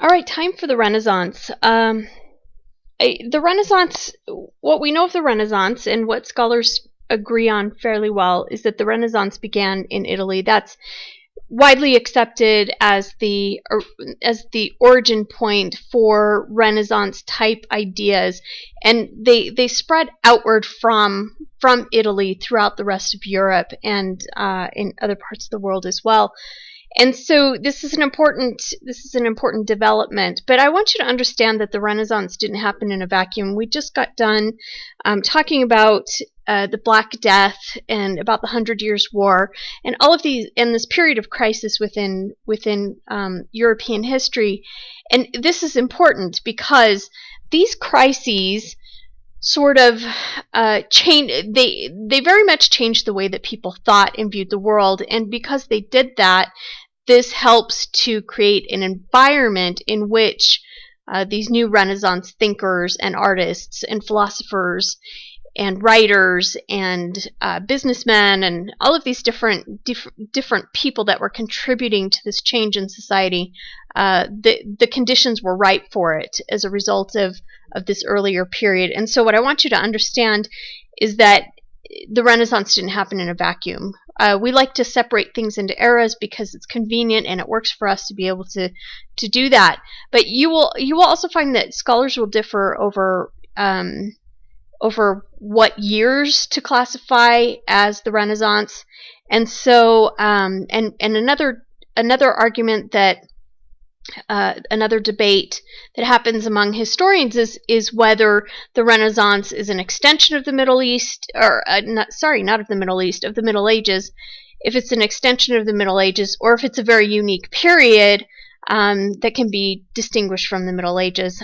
All right, time for the Renaissance. The Renaissance, what we know of the Renaissance and what scholars agree on fairly well is that the Renaissance began in Italy. That's widely accepted as the origin point for Renaissance type ideas, and they spread outward from Italy throughout the rest of Europe and in other parts of the world as well. And so this is an important development. But I want you to understand that the Renaissance didn't happen in a vacuum. We just got done talking about the Black Death and about the 100 Years' War and all of these, and this period of crisis within European history. And this is important because these crises sort of changed. They very much changed the way that people thought and viewed the world. And because they did that, this helps to create an environment in which these new Renaissance thinkers and artists and philosophers and writers and businessmen and all of these different people that were contributing to this change in society, the conditions were ripe for it as a result of this earlier period. And so what I want you to understand is that the Renaissance didn't happen in a vacuum. We like to separate things into eras because it's convenient and it works for us to be able to do that. But you will also find that scholars will differ over what years to classify as the Renaissance. And so and another argument that another debate that happens among historians is whether the Renaissance is an extension of the Middle East, or not of the Middle East, of the Middle Ages, if it's an extension of the Middle Ages, or if it's a very unique period that can be distinguished from the Middle Ages.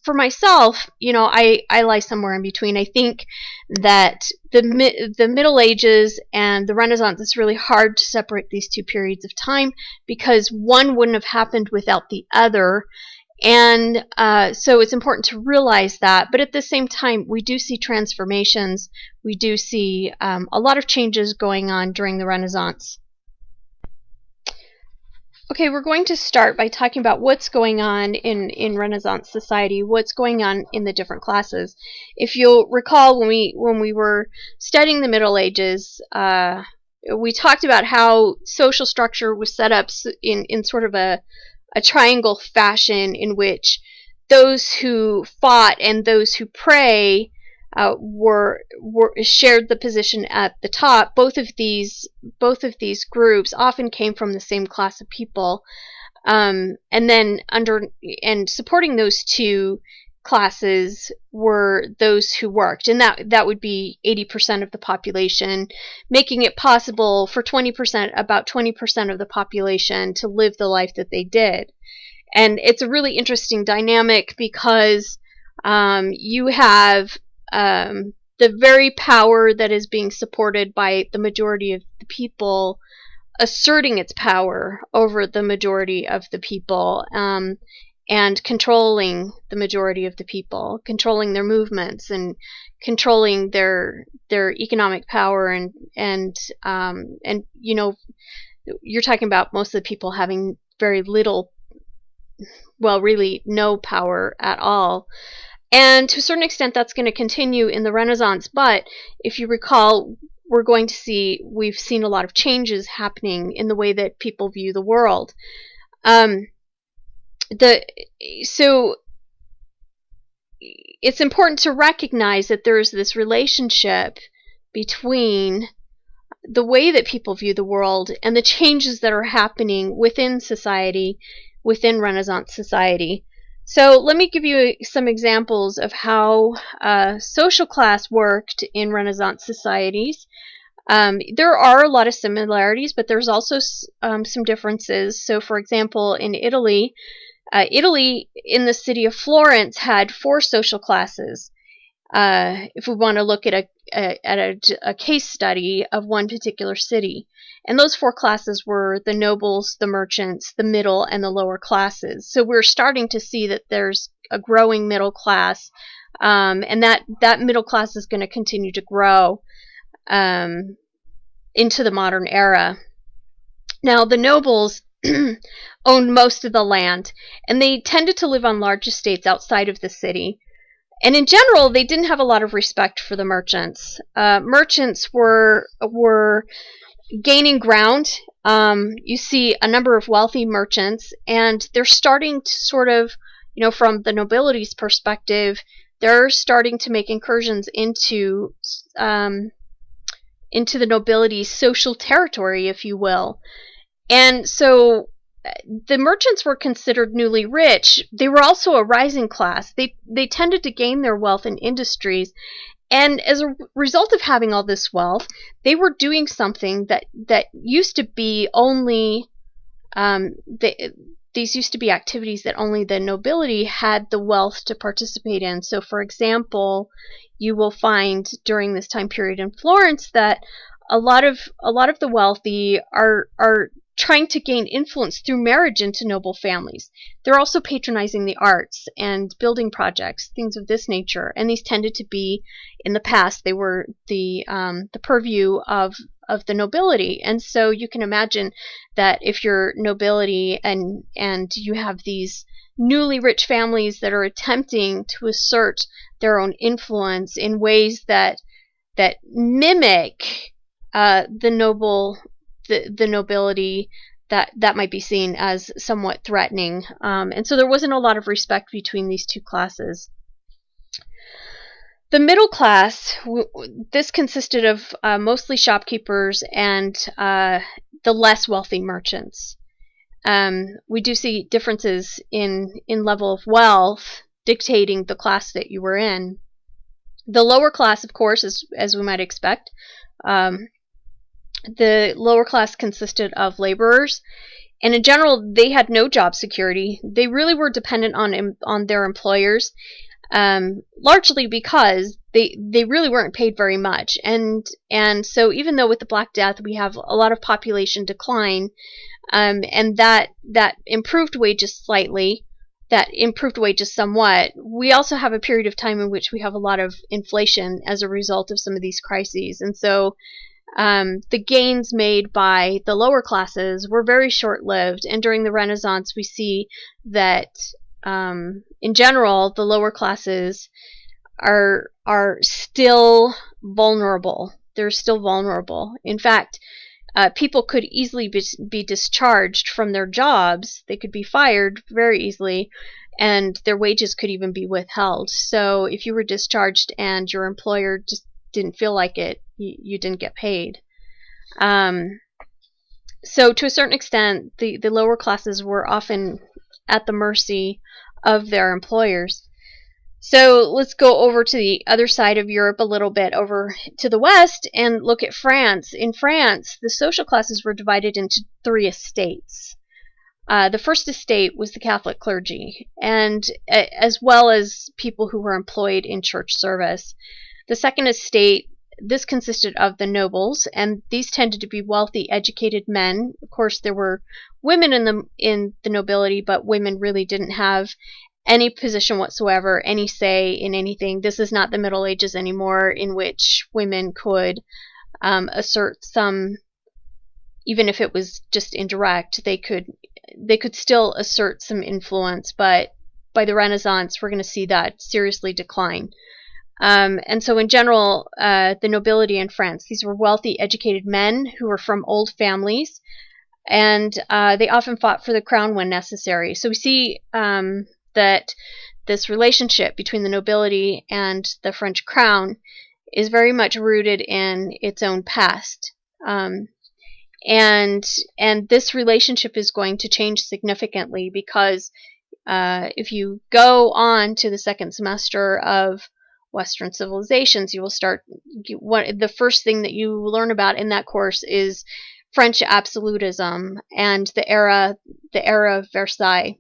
For myself, I lie somewhere in between. I think that the Middle Ages and the Renaissance, it's really hard to separate these two periods of time because one wouldn't have happened without the other. And so it's important to realize that. But at the same time, we do see transformations. We do see a lot of changes going on during the Renaissance. Okay, we're going to start by talking about what's going on in Renaissance society, what's going on in the different classes. If you'll recall, when we were studying the Middle Ages, we talked about how social structure was set up in sort of a triangle fashion in which those who fought and those who pray were shared the position at the top. Both of these groups often came from the same class of people, and then supporting those two classes were those who worked, and that would be 80% of the population, making it possible for about 20% of the population to live the life that they did. And it's a really interesting dynamic because you have the very power that is being supported by the majority of the people asserting its power over the majority of the people, and controlling the majority of the people, controlling their movements and controlling their economic power, and you're talking about most of the people having very little, well, really no power at all. And to a certain extent, that's going to continue in the Renaissance. But if you recall, we've seen a lot of changes happening in the way that people view the world. So it's important to recognize that there's this relationship between the way that people view the world and the changes that are happening within society, within Renaissance society. So let me give you some examples of how social class worked in Renaissance societies. There are a lot of similarities, but there's also some differences. So, for example, in Italy, in the city of Florence had 4 social classes. If we want to look at a case study of one particular city. And those 4 classes were the nobles, the merchants, the middle, and the lower classes. So we're starting to see that there's a growing middle class, and that middle class is going to continue to grow into the modern era. Now, the nobles owned most of the land, and they tended to live on large estates outside of the city. And in general, they didn't have a lot of respect for the merchants. Merchants were gaining ground. You see a number of wealthy merchants, and they're starting to sort of, from the nobility's perspective, they're starting to make incursions into the nobility's social territory, if you will. And so the merchants were considered newly rich. They were also a rising class. They tended to gain their wealth in industries. And as a result of having all this wealth, they were doing something that used to be only, these used to be activities that only the nobility had the wealth to participate in. So, for example, you will find during this time period in Florence that a lot of the wealthy are trying to gain influence through marriage into noble families. They're also patronizing the arts and building projects, things of this nature. And these tended to be, in the past, they were the purview of the nobility. And so you can imagine that if you're nobility and you have these newly rich families that are attempting to assert their own influence in ways that mimic the nobility, that might be seen as somewhat threatening. And so there wasn't a lot of respect between these two classes. The middle class, this consisted of mostly shopkeepers and the less wealthy merchants. We do see differences in level of wealth dictating the class that you were in. The lower class, of course, as we might expect, the lower class consisted of laborers, and in general, they had no job security. They really were dependent on their employers, largely because they really weren't paid very much. And so even though with the Black Death we have a lot of population decline, and that improved wages slightly, that improved wages somewhat, we also have a period of time in which we have a lot of inflation as a result of some of these crises. And so the gains made by the lower classes were very short-lived, and during the Renaissance we see that in general the lower classes are still vulnerable. They're still vulnerable. In fact, people could easily be discharged from their jobs. They could be fired very easily, and their wages could even be withheld. So if you were discharged and your employer just didn't feel like it, you didn't get paid. So to a certain extent, the lower classes were often at the mercy of their employers. So let's go over to the other side of Europe a little bit, over to the west, and look at France. In France, the social classes were divided into 3 estates. The first estate was the Catholic clergy, and as well as people who were employed in church service. The second estate, this consisted of the nobles, and these tended to be wealthy, educated men. Of course, there were women in the nobility, but women really didn't have any position whatsoever, any say in anything. This is not the Middle Ages anymore, in which women could assert some, even if it was just indirect, they could still assert some influence. But by the Renaissance, we're going to see that seriously decline. And so in general, the nobility in France, these were wealthy, educated men who were from old families, and they often fought for the crown when necessary. So we see that this relationship between the nobility and the French crown is very much rooted in its own past. And this relationship is going to change significantly, because if you go on to the second semester of Western civilizations, you will start, the first thing that you learn about in that course is French absolutism and the era of Versailles,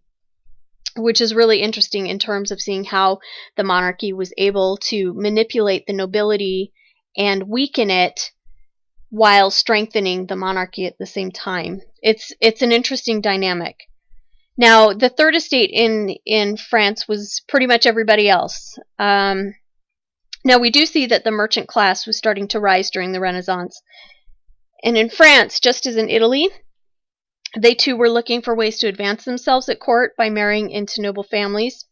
which is really interesting in terms of seeing how the monarchy was able to manipulate the nobility and weaken it while strengthening the monarchy at the same time. It's an interesting dynamic. Now, the third estate in France was pretty much everybody else. Now, we do see that the merchant class was starting to rise during the Renaissance. And in France, just as in Italy, They too were looking for ways to advance themselves at court by marrying into noble families.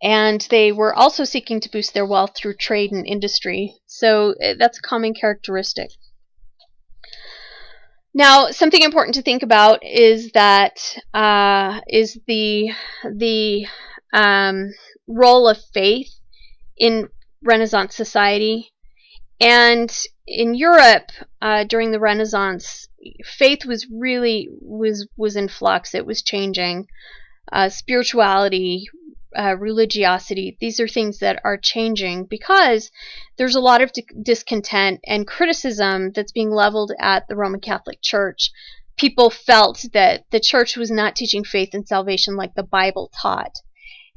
And they were also seeking to boost their wealth through trade and industry. So that's a common characteristic. Now, something important to think about is that is the role of faith in Renaissance society. And in Europe, during the Renaissance, faith was really was in flux. It was changing. Spirituality, religiosity, these are things that are changing because there's a lot of discontent and criticism that's being leveled at the Roman Catholic Church. People felt that the church was not teaching faith and salvation like the Bible taught.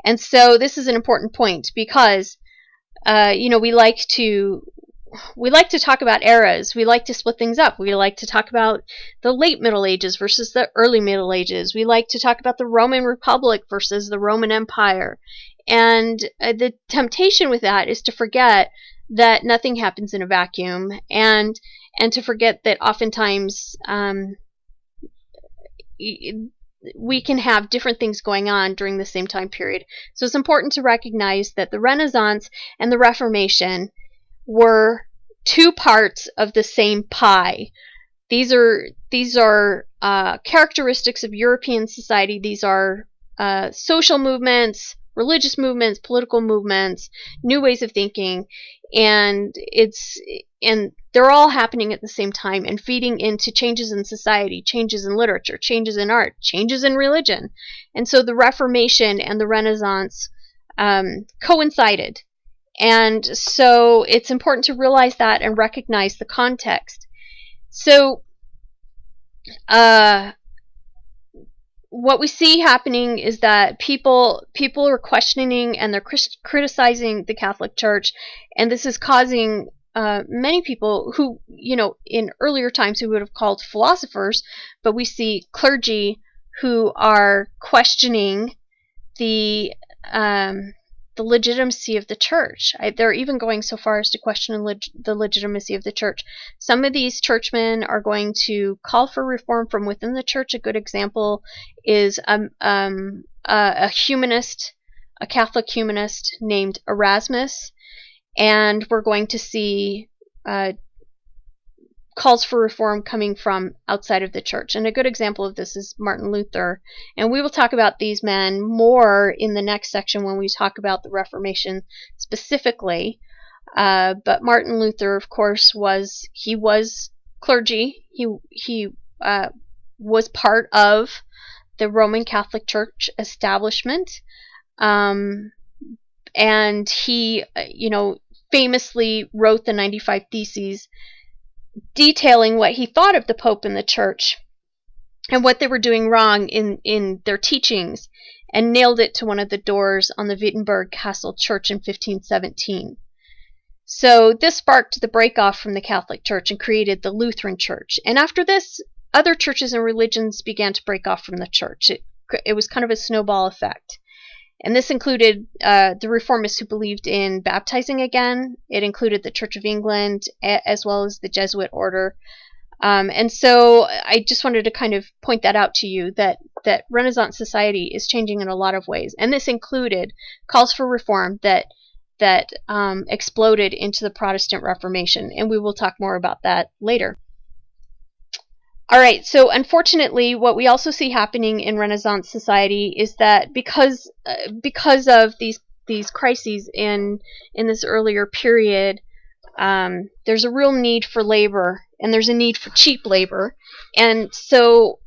And so this is an important point because we like to talk about eras. We like to split things up. We like to talk about the late Middle Ages versus the early Middle Ages. We like to talk about the Roman Republic versus the Roman Empire. And the temptation with that is to forget that nothing happens in a vacuum, and to forget that oftentimes we can have different things going on during the same time period. So it's important to recognize that the Renaissance and the Reformation were two parts of the same pie. These are characteristics of European society. These are social movements, religious movements, political movements, new ways of thinking, and they're all happening at the same time and feeding into changes in society, changes in literature, changes in art, changes in religion. And so the Reformation and the Renaissance coincided. And so it's important to realize that and recognize the context. So what we see happening is that people are questioning and they're criticizing the Catholic Church, and this is causing many people who, in earlier times we would have called philosophers, but we see clergy who are questioning the legitimacy of the church. They're even going so far as to question the legitimacy of the church. Some of these churchmen are going to call for reform from within the church. A good example is a humanist, a Catholic humanist named Erasmus, and we're going to see calls for reform coming from outside of the church. And a good example of this is Martin Luther. And we will talk about these men more in the next section when we talk about the Reformation specifically. But Martin Luther, of course, was clergy. He was part of the Roman Catholic Church establishment. And he, famously wrote the 95 Theses, detailing what he thought of the Pope and the Church and what they were doing wrong in their teachings, and nailed it to one of the doors on the Wittenberg Castle Church in 1517. So this sparked the break-off from the Catholic Church and created the Lutheran Church. And after this, other churches and religions began to break off from the church. It was kind of a snowball effect. And this included the reformists who believed in baptizing again. It included the Church of England as well as the Jesuit order. And so I just wanted to kind of point that out to you, that Renaissance society is changing in a lot of ways. And this included calls for reform that exploded into the Protestant Reformation. And we will talk more about that later. All right, so unfortunately, what we also see happening in Renaissance society is that because of these crises in this earlier period, there's a real need for labor, and there's a need for cheap labor, and so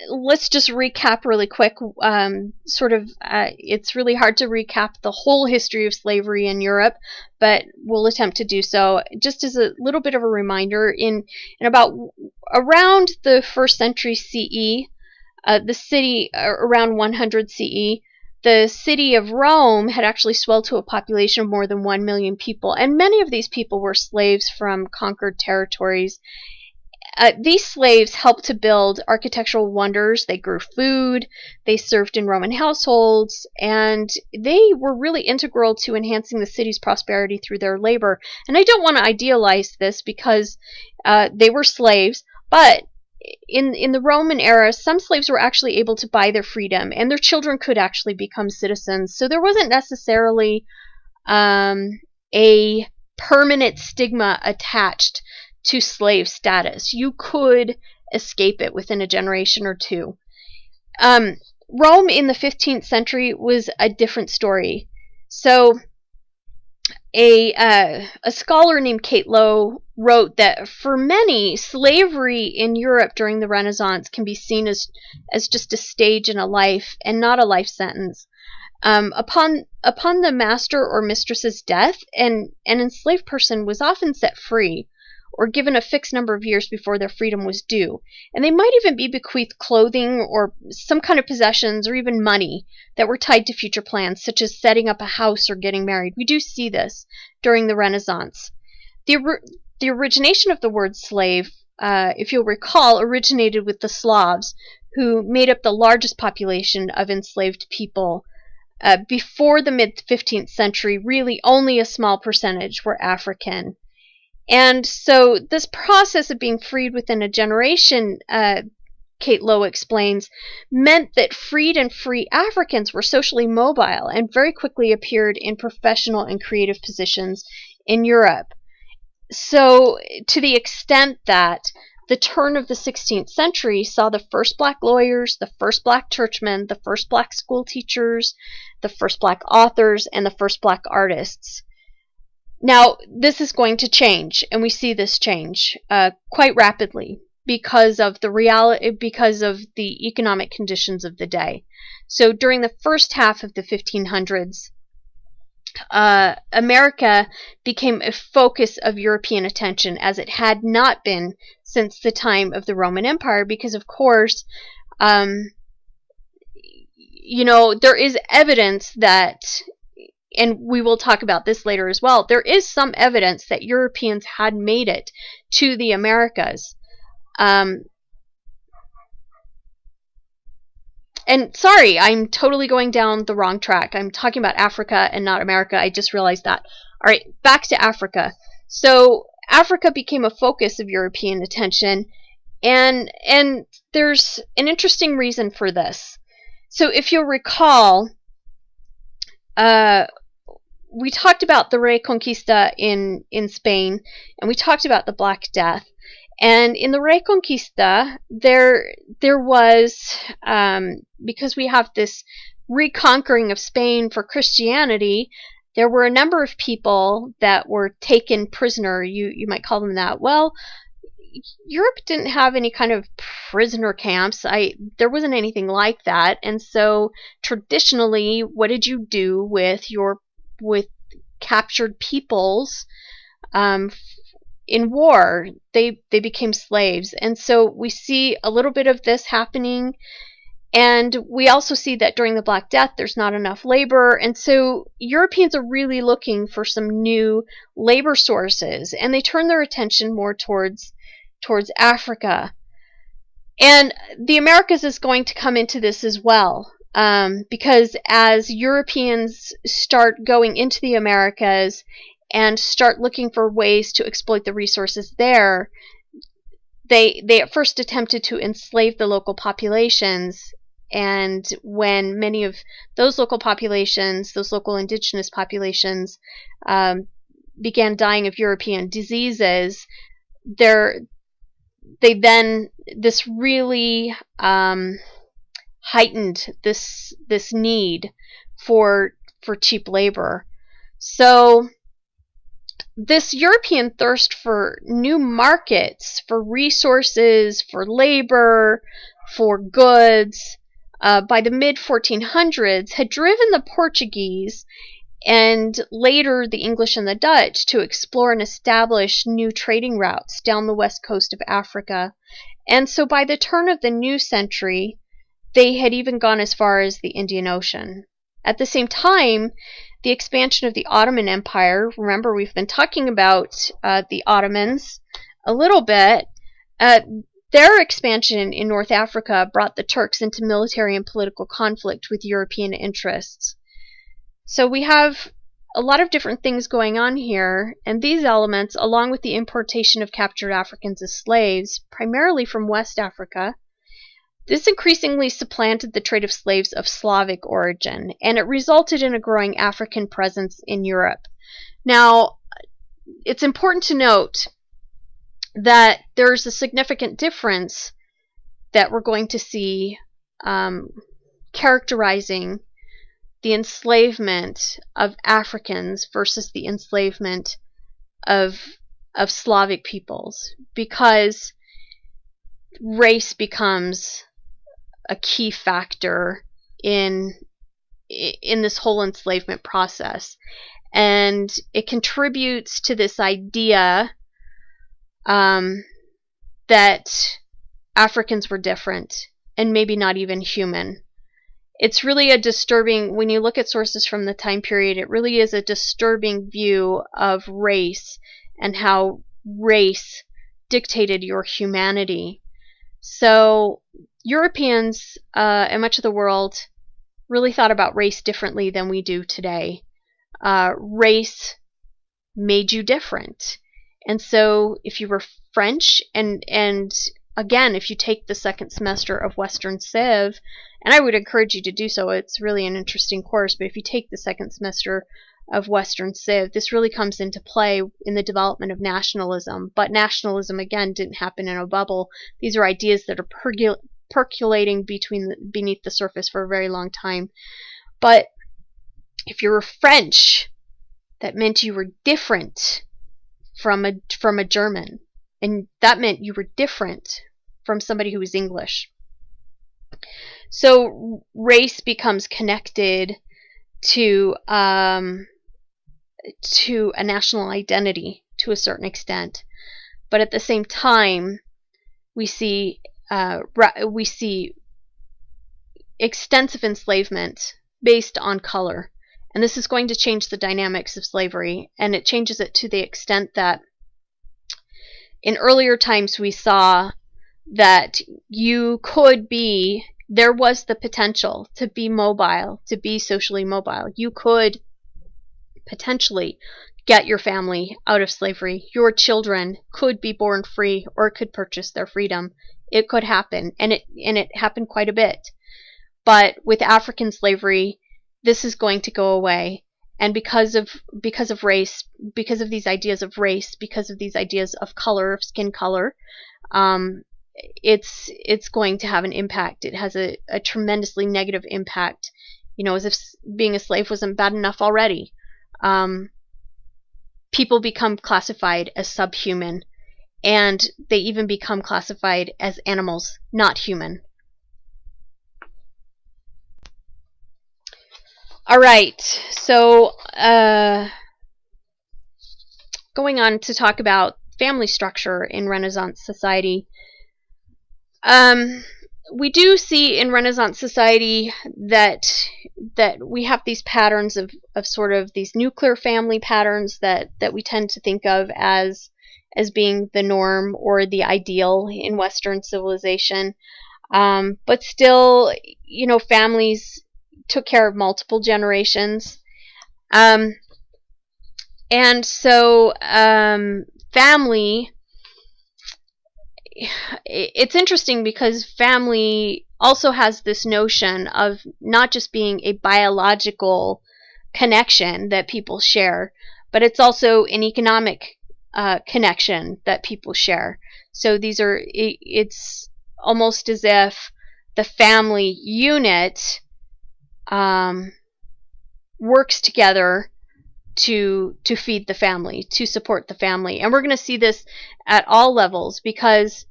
let's just recap really quick. It's really hard to recap the whole history of slavery in Europe, but we'll attempt to do so. Just as a little bit of a reminder, in about around the 1st century CE, the city around 100 CE, the city of Rome had actually swelled to a population of more than 1 million people, and many of these people were slaves from conquered territories. These slaves helped to build architectural wonders. They grew food, they served in Roman households, and they were really integral to enhancing the city's prosperity through their labor. And I don't want to idealize this because they were slaves, but in the Roman era, some slaves were actually able to buy their freedom, and their children could actually become citizens. So there wasn't necessarily a permanent stigma attached to slave status. You could escape it within a generation or two. Rome in the 15th century was a different story. So a scholar named Kate Lowe wrote that for many, slavery in Europe during the Renaissance can be seen as just a stage in a life and not a life sentence. Upon the master or mistress's death, an enslaved person was often set free or given a fixed number of years before their freedom was due. And they might even be bequeathed clothing or some kind of possessions or even money that were tied to future plans, such as setting up a house or getting married. We do see this during the Renaissance. The origination of the word slave, if you'll recall, originated with the Slavs, who made up the largest population of enslaved people. Before the mid-15th century, really only a small percentage were African. And so this process of being freed within a generation, Kate Lowe explains, meant that freed and free Africans were socially mobile and very quickly appeared in professional and creative positions in Europe. So to the extent that the turn of the 16th century saw the first black lawyers, the first black churchmen, the first black school teachers, the first black authors, and the first black artists. Now, this is going to change, and we see this change quite rapidly because of the economic conditions of the day. So during the first half of the 1500s, America became a focus of European attention, as it had not been since the time of the Roman Empire, because of course, there is evidence that, and we will talk about this later as well, there is some evidence that Europeans had made it to the Americas. And sorry, I'm totally going down the wrong track. I'm talking about Africa and not America. I just realized that. All right, back to Africa. So Africa became a focus of European attention, and there's an interesting reason for this. So if you'll recall, we talked about the Reconquista in Spain, and we talked about the Black Death. And in the Reconquista, there was, because we have this reconquering of Spain for Christianity, there were a number of people that were taken prisoner. You might call them that. Well, Europe didn't have any kind of prisoner camps. There wasn't anything like that. And so traditionally, what did you do with captured peoples in war? They became slaves. And so we see a little bit of this happening. And we also see that during the Black Death, there's not enough labor. And so Europeans are really looking for some new labor sources. And they turn their attention more towards Africa. And the Americas is going to come into this as well. Because as Europeans start going into the Americas and start looking for ways to exploit the resources there, they at first attempted to enslave the local populations. And when many of those local populations, those local indigenous populations, began dying of European diseases, this really heightened this need for cheap labor. So this European thirst for new markets, for resources, for labor, for goods, by the mid-1400s had driven the Portuguese and later the English and the Dutch to explore and establish new trading routes down the west coast of Africa. And so by the turn of the new century, they had even gone as far as the Indian Ocean. At the same time, the expansion of the Ottoman Empire, remember we've been talking about the Ottomans a little bit, Their expansion in North Africa brought the Turks into military and political conflict with European interests. So we have a lot of different things going on here, and these elements, along with the importation of captured Africans as slaves, primarily from West Africa, this increasingly supplanted the trade of slaves of Slavic origin, and it resulted in a growing African presence in Europe. Now, it's important to note that there's a significant difference that we're going to see characterizing the enslavement of Africans versus the enslavement of Slavic peoples, because race becomes a key factor in this whole enslavement process, and it contributes to this idea that Africans were different and maybe not even human. It's really a disturbing, when you look at sources from the time period, it really is a disturbing view of race and how race dictated your humanity. So Europeans and much of the world really thought about race differently than we do today. Race made you different. And so if you were French, and again, if you take the second semester of Western Civ, and I would encourage you to do so, it's really an interesting course, but if you take the second semester of Western Civ, this really comes into play in the development of nationalism. But nationalism, again, didn't happen in a bubble. These are ideas that are percolating beneath the surface for a very long time. But if you were French, that meant you were different from a German, and that meant you were different from somebody who was English. So race becomes connected to a national identity to a certain extent, but at the same time, we see extensive enslavement based on color. And this is going to change the dynamics of slavery, and it changes it to the extent that in earlier times we saw that there was the potential to be mobile, to be socially mobile. You could potentially get your family out of slavery. Your children could be born free or could purchase their freedom. It could happen, and it happened quite a bit. But with African slavery, this is going to go away, and because of race, because of these ideas of race, because of these ideas of color, of skin color, it's going to have an impact. It has a tremendously negative impact. As if being a slave wasn't bad enough already. People become classified as subhuman, and they even become classified as animals, not human. All right, so going on to talk about family structure in Renaissance society. We do see in Renaissance society that we have these patterns of sort of these nuclear family patterns that we tend to think of as being the norm or the ideal in Western civilization. But still, families took care of multiple generations. And so family, it's interesting because family also has this notion of not just being a biological connection that people share, but it's also an economic connection that people share. So it's almost as if the family unit works together to feed the family, to support the family. And we're going to see this at all levels because,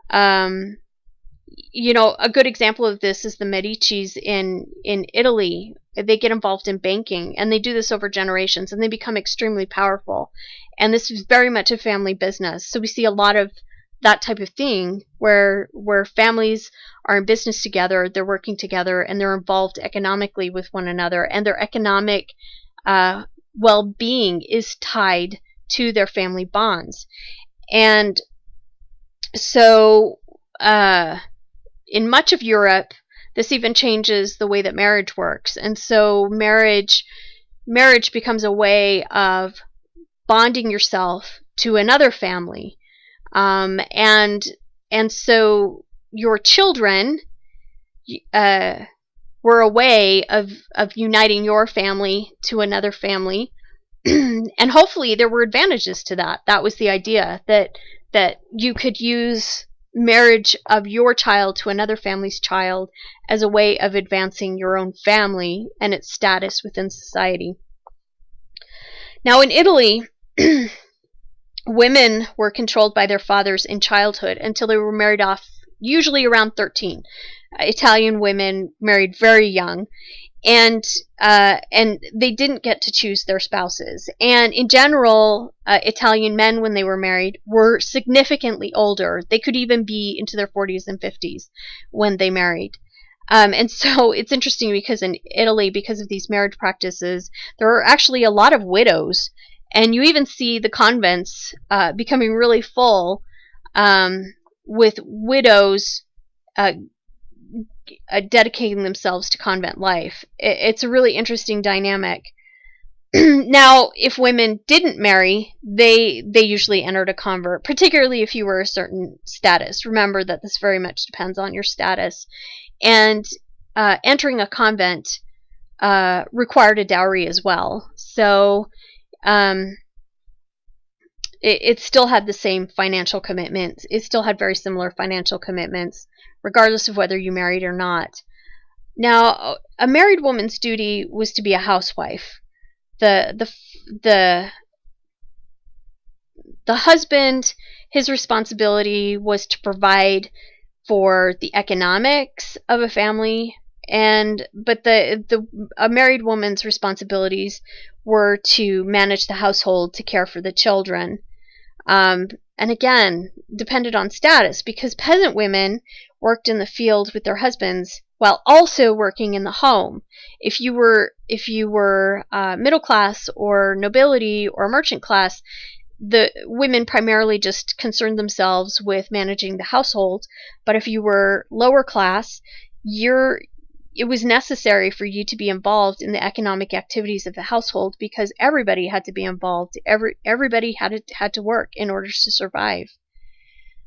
a good example of this is the Medicis in Italy. They get involved in banking, and they do this over generations, and they become extremely powerful. And this is very much a family business. So we see a lot of that type of thing where families are in business together, they're working together, and they're involved economically with one another, and their economic well-being is tied to their family bonds. And So, in much of Europe, this even changes the way that marriage works. And so marriage becomes a way of bonding yourself to another family. And so your children were a way of uniting your family to another family. And hopefully there were advantages to that. That was the idea, that you could use marriage of your child to another family's child as a way of advancing your own family and its status within society. Now in Italy, women were controlled by their fathers in childhood until they were married off, usually around 13. Italian women married very young, and they didn't get to choose their spouses. And in general, Italian men, when they were married, were significantly older. They could even be into their 40s and 50s when they married. And so it's interesting because in Italy, because of these marriage practices, there are actually a lot of widows. And you even see the convents becoming really full with widows dedicating themselves to convent life. It's a really interesting dynamic. Now, if women didn't marry, they usually entered a convent, particularly if you were a certain status. Remember that this very much depends on your status. And entering a convent required a dowry as well. So it still had the same financial commitments. It still had very similar financial commitments, regardless of whether you married or not. Now, a married woman's duty was to be a housewife. The husband, his responsibility was to provide for the economics of a family, but a married woman's responsibilities were to manage the household, to care for the children. And again, depended on status, because peasant women worked in the field with their husbands while also working in the home. If you were middle class or nobility or merchant class, the women primarily just concerned themselves with managing the household. But if you were lower class, it was necessary for you to be involved in the economic activities of the household, because everybody had to be involved. Everybody had to work in order to survive.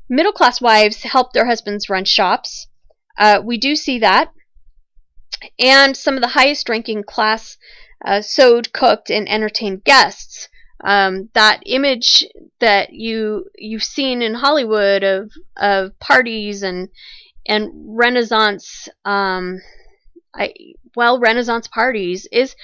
Middle class wives helped their husbands run shops. We do see that. And some of the highest ranking class sewed, cooked, and entertained guests. That image that you've seen in Hollywood of parties and Renaissance Renaissance parties is,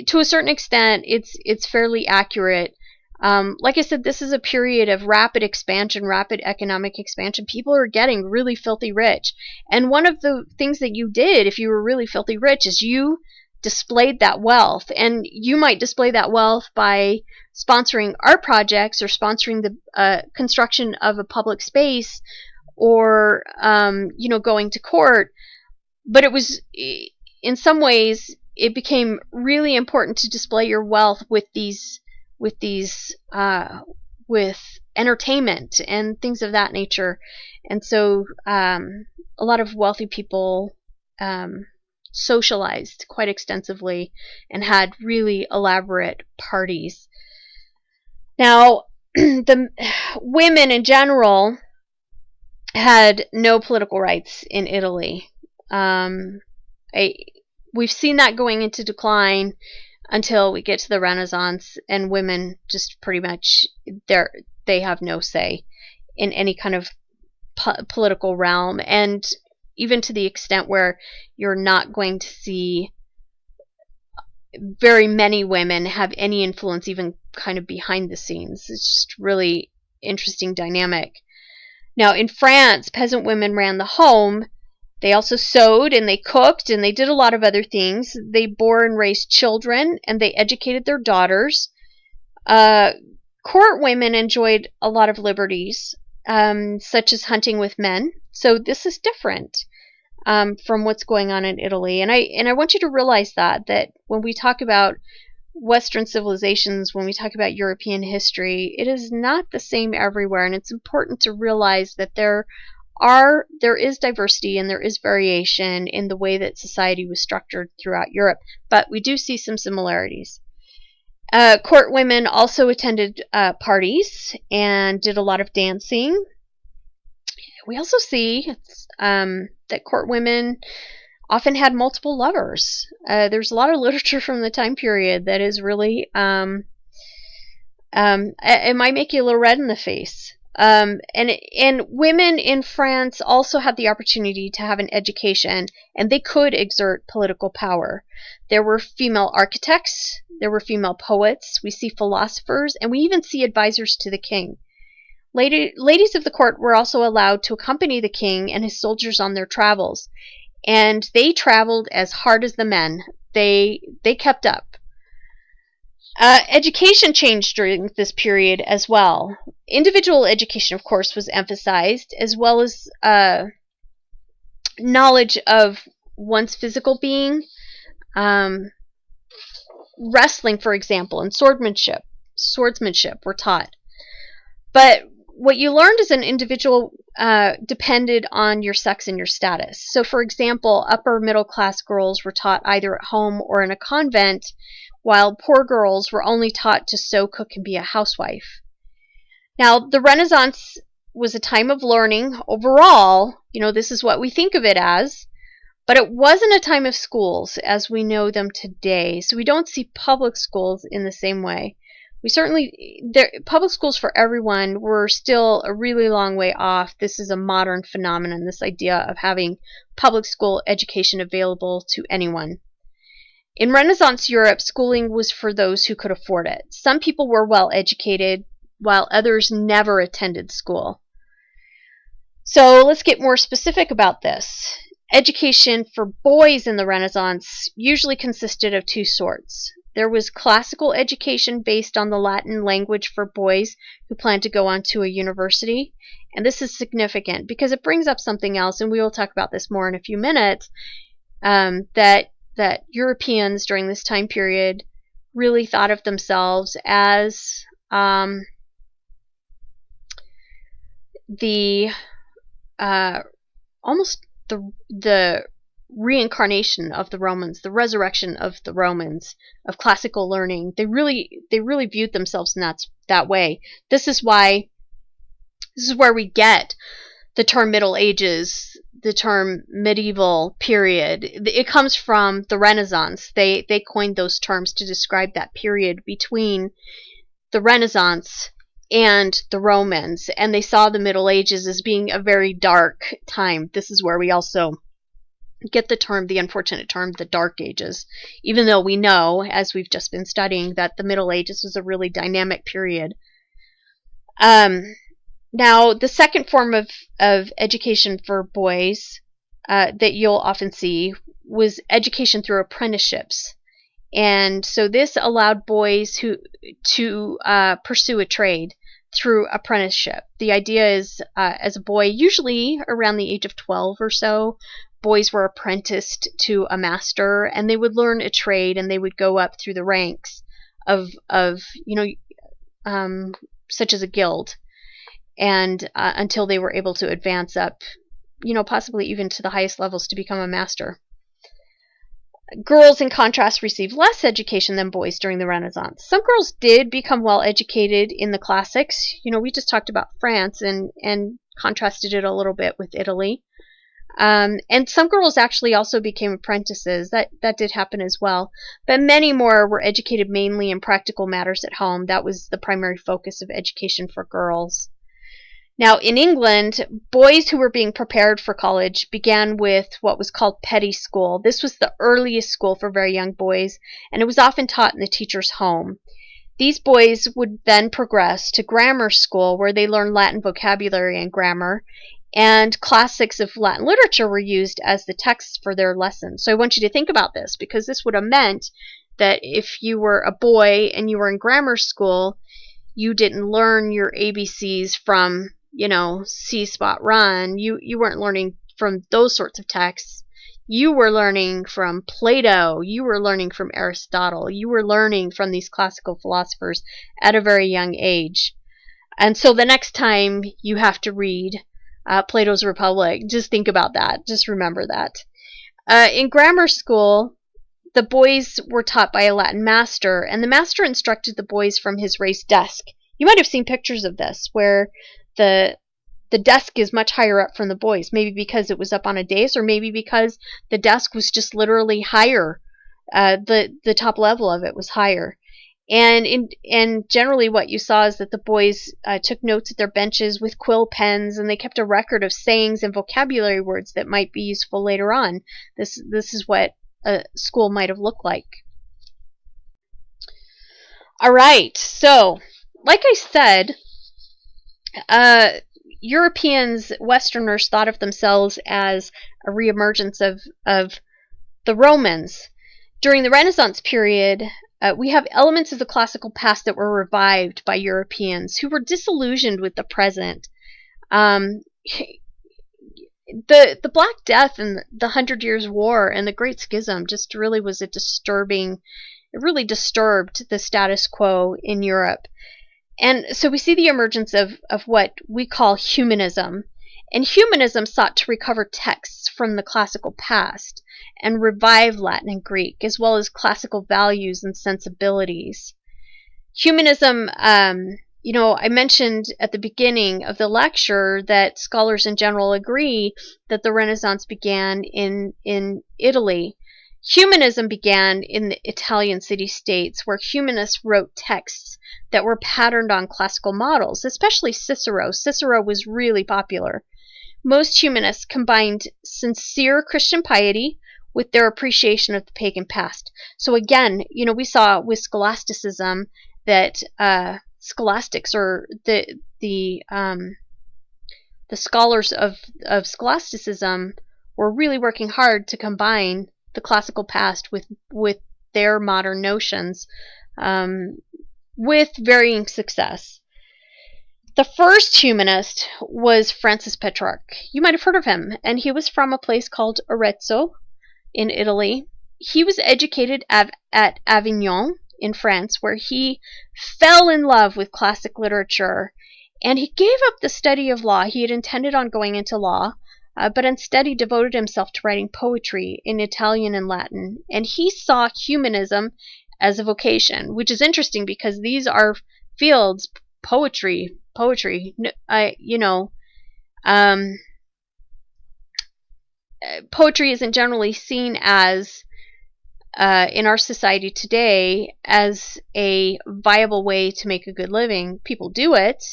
to a certain extent, it's fairly accurate. Like I said, this is a period of rapid expansion, rapid economic expansion. People are getting really filthy rich. And one of the things that you did if you were really filthy rich is you displayed that wealth. And you might display that wealth by sponsoring art projects or sponsoring the construction of a public space, or going to court. But it was, in some ways, it became really important to display your wealth with entertainment and things of that nature. And so a lot of wealthy people socialized quite extensively and had really elaborate parties. Now, the women in general had no political rights in Italy. We've seen that going into decline until we get to the Renaissance, and women just pretty much, they have no say in any kind of political realm, and even to the extent where you're not going to see very many women have any influence, even kind of behind the scenes. It's just really interesting dynamic. Now, in France, peasant women ran the home. They also sewed, and they cooked, and they did a lot of other things. They bore and raised children, and they educated their daughters. Court women enjoyed a lot of liberties, such as hunting with men. So this is different from what's going on in Italy. And I want you to realize that when we talk about Western civilizations, when we talk about European history, it is not the same everywhere, and it's important to realize that there is diversity and there is variation in the way that society was structured throughout Europe, but we do see some similarities. Court women also attended parties and did a lot of dancing. We also see that court women often had multiple lovers. There's a lot of literature from the time period that is really, it might make you a little red in the face. And women in France also had the opportunity to have an education, and they could exert political power. There were female architects, there were female poets, we see philosophers, and we even see advisors to the king. Ladies of the court were also allowed to accompany the king and his soldiers on their travels, and they traveled as hard as the men. They kept up. Education changed during this period as well. Individual education, of course, was emphasized, as well as knowledge of one's physical being, wrestling, for example, and swordsmanship were taught. But what you learned as an individual depended on your sex and your status. So, for example, upper middle class girls were taught either at home or in a convent, while poor girls were only taught to sew, cook, and be a housewife. Now, the Renaissance was a time of learning overall. This is what we think of it as, but it wasn't a time of schools as we know them today. So we don't see public schools in the same way. Public schools for everyone were still a really long way off. This is a modern phenomenon, this idea of having public school education available to anyone. In Renaissance Europe, schooling was for those who could afford it. Some people were well educated, while others never attended school. So let's get more specific about this. Education for boys in the Renaissance usually consisted of two sorts. There was classical education based on the Latin language for boys who planned to go on to a university. And this is significant because it brings up something else, and we will talk about this more in a few minutes, that Europeans during this time period really thought of themselves as almost the reincarnation of the Romans, the resurrection of the Romans, of classical learning. They really viewed themselves in that way. This is where we get the term Middle Ages, the term medieval period. It comes from the Renaissance. They coined those terms to describe that period between the Renaissance and the Romans, and they saw the Middle Ages as being a very dark time. This is where we also get the unfortunate term, the Dark Ages, even though we know, as we've just been studying, that the Middle Ages was a really dynamic period. Now, the second form of education for boys that you'll often see was education through apprenticeships. And so this allowed boys to pursue a trade through apprenticeship. The idea is, as a boy, usually around the age of 12 or so, boys were apprenticed to a master, and they would learn a trade, and they would go up through the ranks of such as a guild, and until they were able to advance up, possibly even to the highest levels to become a master. Girls, in contrast, received less education than boys during the Renaissance. Some girls did become well educated in the classics. We just talked about France and contrasted it a little bit with Italy. And some girls actually also became apprentices. That did happen as well. But many more were educated mainly in practical matters at home. That was the primary focus of education for girls. Now, in England, boys who were being prepared for college began with what was called petty school. This was the earliest school for very young boys, and it was often taught in the teacher's home. These boys would then progress to grammar school, where they learned Latin vocabulary and grammar, and classics of Latin literature were used as the texts for their lessons. So I want you to think about this, because this would have meant that if you were a boy and you were in grammar school, you didn't learn your ABCs from C spot run. You weren't learning from those sorts of texts. You were learning from Plato. You were learning from Aristotle. You were learning from these classical philosophers at a very young age. And so the next time you have to read Plato's Republic, just think about that. Just remember that. In grammar school, the boys were taught by a Latin master, and the master instructed the boys from his raised desk. You might have seen pictures of this, where the desk is much higher up from the boys, maybe because it was up on a dais, or maybe because the desk was just literally higher. The top level of it was higher. And generally what you saw is that the boys took notes at their benches with quill pens, and they kept a record of sayings and vocabulary words that might be useful later on. This is what a school might have looked like. All right, so like I said, Europeans, Westerners, thought of themselves as a reemergence of the Romans. During the Renaissance period, we have elements of the classical past that were revived by Europeans who were disillusioned with the present. The Black Death and the 100 Years' War and the Great Schism just really was it really disturbed the status quo in Europe. And so we see the emergence of what we call humanism. And humanism sought to recover texts from the classical past and revive Latin and Greek, as well as classical values and sensibilities. Humanism, I mentioned at the beginning of the lecture that scholars in general agree that the Renaissance began in Italy. Humanism began in the Italian city-states, where humanists wrote texts that were patterned on classical models, especially Cicero. Cicero was really popular. Most humanists combined sincere Christian piety with their appreciation of the pagan past. So again, we saw with scholasticism that scholastics, or the scholars of scholasticism, were really working hard to combine the classical past with their modern notions, with varying success. The first humanist was Francis Petrarch. You might have heard of him, and he was from a place called Arezzo in Italy. He was educated at Avignon in France, where he fell in love with classic literature, and he gave up the study of law. He had intended on going into law, but instead he devoted himself to writing poetry in Italian and Latin, and he saw humanism as a vocation, which is interesting because these are fields, poetry, poetry isn't generally seen as, in our society today, as a viable way to make a good living. People do it,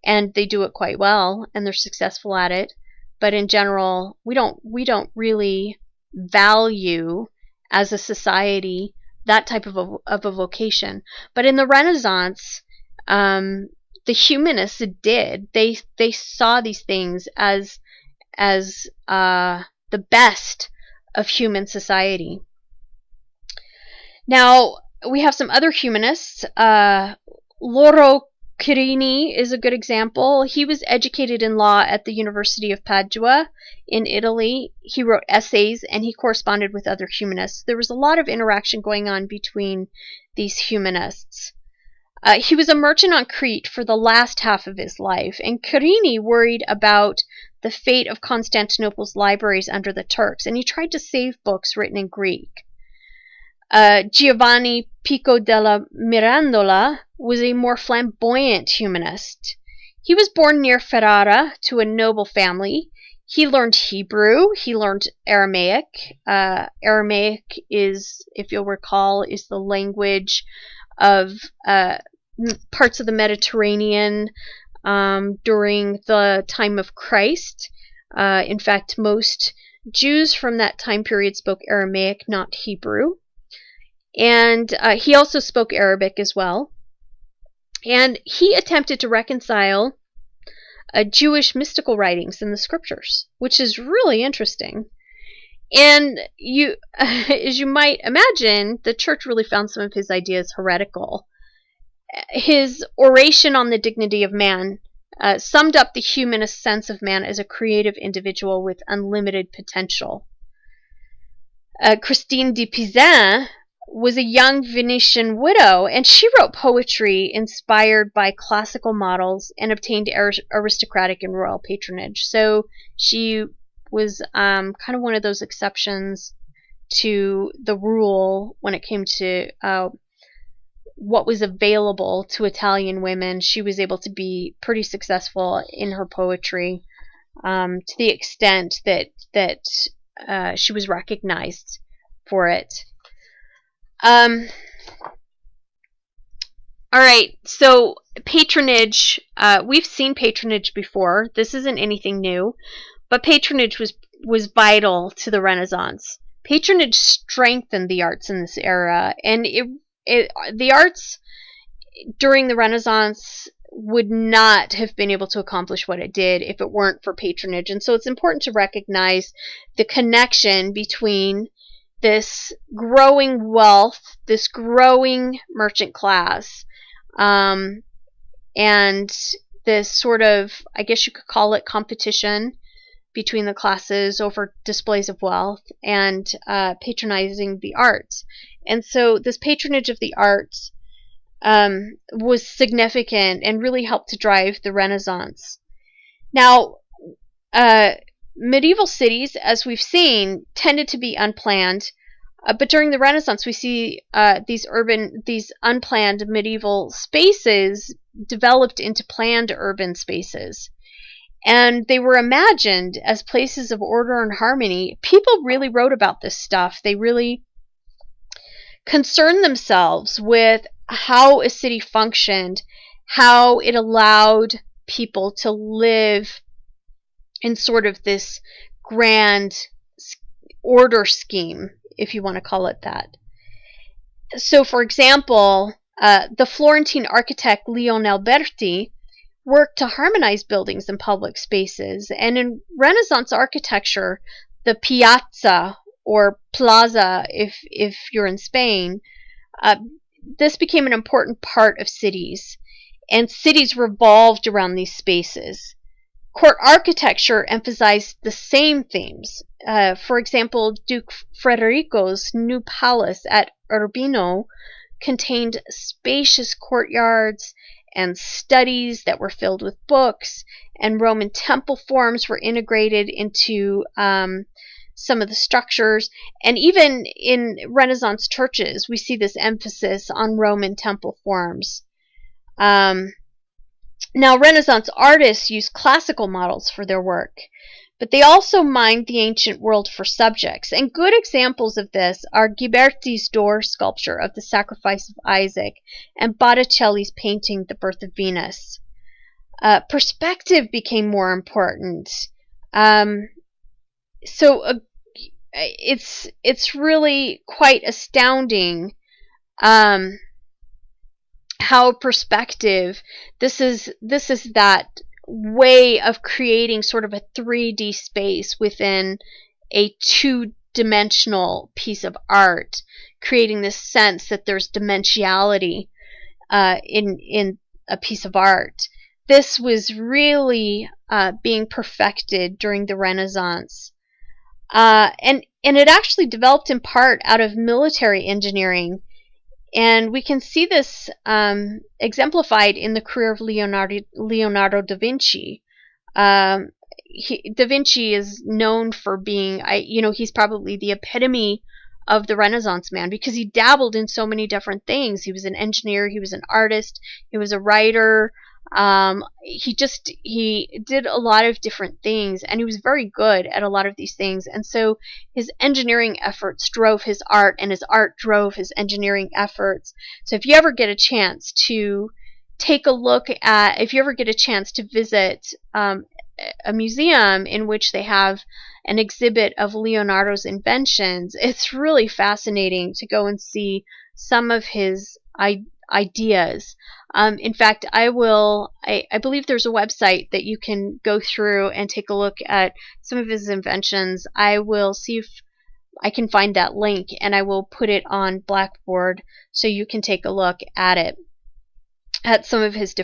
and they do it quite well, and they're successful at it. But in general, we don't really value as a society that type of a vocation. But in the Renaissance, the humanists did. They saw these things as the best of human society. Now we have some other humanists. Loro Chirini is a good example. He was educated in law at the University of Padua in Italy. He wrote essays and he corresponded with other humanists. There was a lot of interaction going on between these humanists. He was a merchant on Crete for the last half of his life, and Chirini worried about the fate of Constantinople's libraries under the Turks, and he tried to save books written in Greek. Giovanni Pico della Mirandola was a more flamboyant humanist. He was born near Ferrara to a noble family. He learned Hebrew. He learned Aramaic. Aramaic is, if you'll recall, is the language of parts of the Mediterranean during the time of Christ. In fact, most Jews from that time period spoke Aramaic, not Hebrew. And he also spoke Arabic as well. And he attempted to reconcile Jewish mystical writings in the scriptures, which is really interesting. And as you might imagine, the church really found some of his ideas heretical. His oration on the dignity of man summed up the humanist sense of man as a creative individual with unlimited potential. Christine de Pizan was a young Venetian widow, and she wrote poetry inspired by classical models and obtained aristocratic and royal patronage. So she was kind of one of those exceptions to the rule when it came to what was available to Italian women. She was able to be pretty successful in her poetry, to the extent that she was recognized for it. All right, so patronage. We've seen patronage before. This isn't anything new, but patronage was vital to the Renaissance. Patronage strengthened the arts in this era, and the arts during the Renaissance would not have been able to accomplish what it did if it weren't for patronage. And so it's important to recognize the connection between this growing wealth, this growing merchant class, and this sort of, I guess you could call it, competition between the classes over displays of wealth and patronizing the arts. And so this patronage of the arts was significant and really helped to drive the Renaissance. Now, medieval cities, as we've seen, tended to be unplanned, but during the Renaissance, we see these unplanned medieval spaces developed into planned urban spaces. And they were imagined as places of order and harmony. People really wrote about this stuff. They really concerned themselves with how a city functioned, how it allowed people to live in sort of this grand order scheme, if you want to call it that. So, for example, the Florentine architect Leon Alberti worked to harmonize buildings and public spaces. And in Renaissance architecture, the Piazza, or Plaza if you're in Spain, this became an important part of cities, and cities revolved around these spaces. Court architecture emphasized the same themes. For example, Duke Federico's new palace at Urbino contained spacious courtyards and studies that were filled with books, and Roman temple forms were integrated into some of the structures. And even in Renaissance churches, we see this emphasis on Roman temple forms. Now, Renaissance artists used classical models for their work, but they also mined the ancient world for subjects. And good examples of this are Ghiberti's door sculpture of the Sacrifice of Isaac and Botticelli's painting The Birth of Venus. Perspective became more important. So it's really quite astounding how perspective, this is that way of creating sort of a 3D space within a two-dimensional piece of art, creating this sense that there's dimensionality in a piece of art. This was really being perfected during the Renaissance. And it actually developed in part out of military engineering. And we can see this exemplified in the career of Leonardo da Vinci. Da Vinci is known for being, he's probably the epitome of the Renaissance man, because he dabbled in so many different things. He was an engineer, he was an artist, he was a writer. He did a lot of different things, and he was very good at a lot of these things. And so his engineering efforts drove his art, and his art drove his engineering efforts. So if you ever get a chance to visit a museum in which they have an exhibit of Leonardo's inventions, it's really fascinating to go and see some of his ideas. In fact, I believe there's a website that you can go through and take a look at some of his inventions. I will see if I can find that link, and I will put it on Blackboard so you can take a look at it, at some of his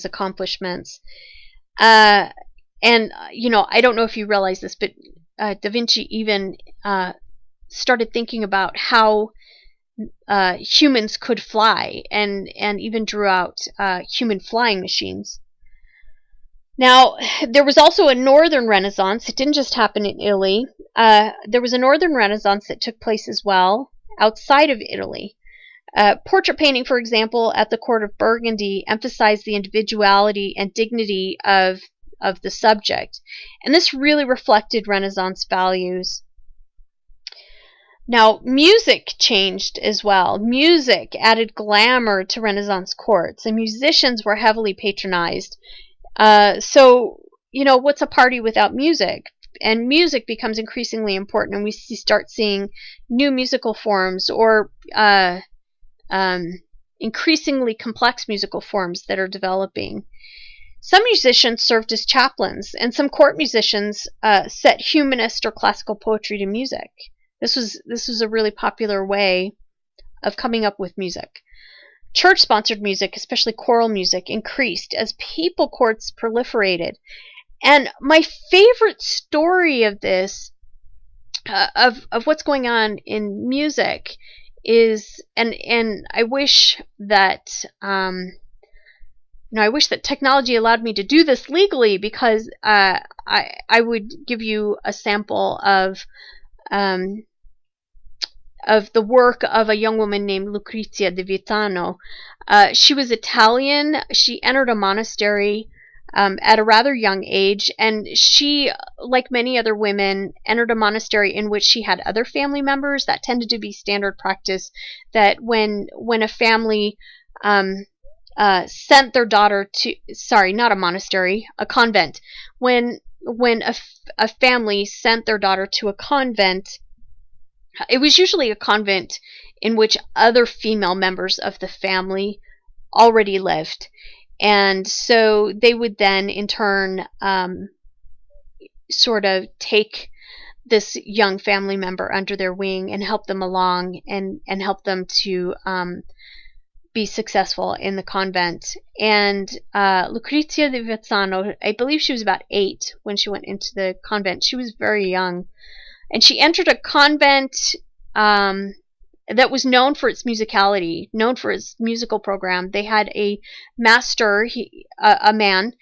accomplishments. And I don't know if you realize this, but Da Vinci even started thinking about how humans could fly, and even drew out human flying machines. Now, there was also a Northern Renaissance. It didn't just happen in Italy. There was a Northern Renaissance that took place as well outside of Italy. Portrait painting, for example, at the court of Burgundy emphasized the individuality and dignity of the subject. And this really reflected Renaissance values. Now, music changed as well. Music added glamour to Renaissance courts, and musicians were heavily patronized. So, what's a party without music? And music becomes increasingly important, and we start seeing new musical forms, or increasingly complex musical forms that are developing. Some musicians served as chaplains, and some court musicians set humanist or classical poetry to music. This was a really popular way of coming up with music. Church-sponsored music, especially choral music, increased as papal courts proliferated. And my favorite story of this, of what's going on in music, is, and I wish that I wish that technology allowed me to do this legally, because I would give you a sample of the work of a young woman named Lucrezia di Vitano. She was Italian. She entered a monastery at a rather young age, and she, like many other women, entered a monastery in which she had other family members. That tended to be standard practice, that when a family sent their daughter to, not a monastery, a convent. When a family sent their daughter to a convent, it was usually a convent in which other female members of the family already lived. And so they would then, in turn, sort of take this young family member under their wing and help them along, and help them to be successful in the convent. And Lucrezia di Vitano, I believe she was about 8 when she went into the convent. She was very young. And she entered a convent that was known for its musicality, known for its musical program. They had a master, a man,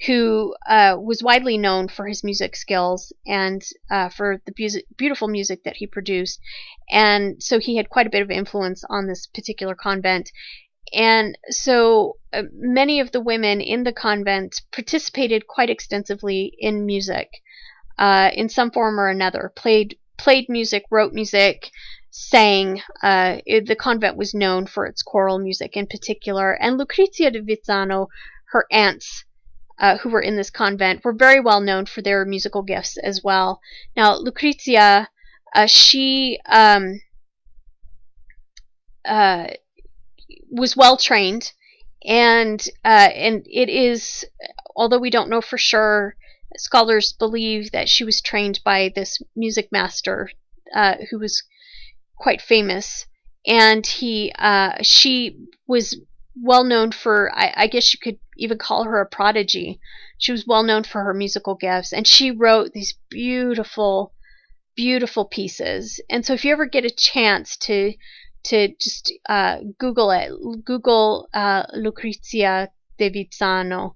who was widely known for his music skills and for the beautiful music that he produced. And so he had quite a bit of influence on this particular convent. And so many of the women in the convent participated quite extensively in music. In some form or another, played music, wrote music, sang. The convent was known for its choral music in particular. And Lucrezia di Vitano, her aunts, who were in this convent, were very well known for their musical gifts as well. Now, Lucrezia, she was well trained, and it is, although we don't know for sure, scholars believe that she was trained by this music master who was quite famous, and she was well known for, I guess you could even call her a prodigy. She was well known for her musical gifts, and she wrote these beautiful, beautiful pieces. And so if you ever get a chance to just Google it, Google Lucrezia di Vitano.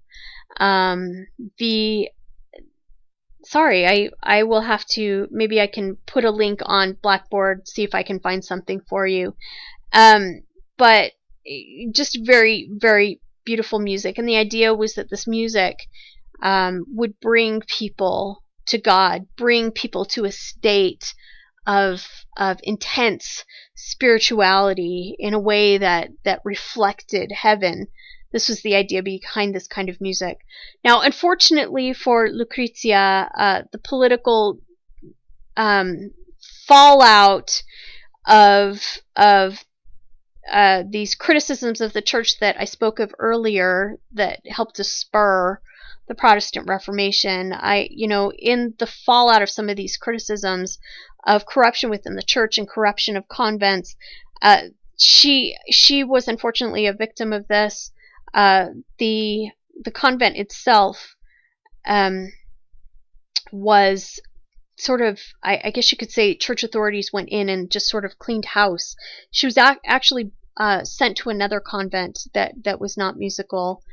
I will have to, maybe I can put a link on Blackboard, see if I can find something for you. But just very, very beautiful music. And the idea was that this music would bring people to God, bring people to a state of intense spirituality in a way that reflected heaven. This was the idea behind this kind of music. Now, unfortunately for Lucrezia, the political fallout of these criticisms of the church that I spoke of earlier, that helped to spur the Protestant Reformation, in the fallout of some of these criticisms of corruption within the church and corruption of convents, she was unfortunately a victim of this. The convent itself was sort of, I guess you could say, church authorities went in and just sort of cleaned house. She was actually sent to another convent that was not musical,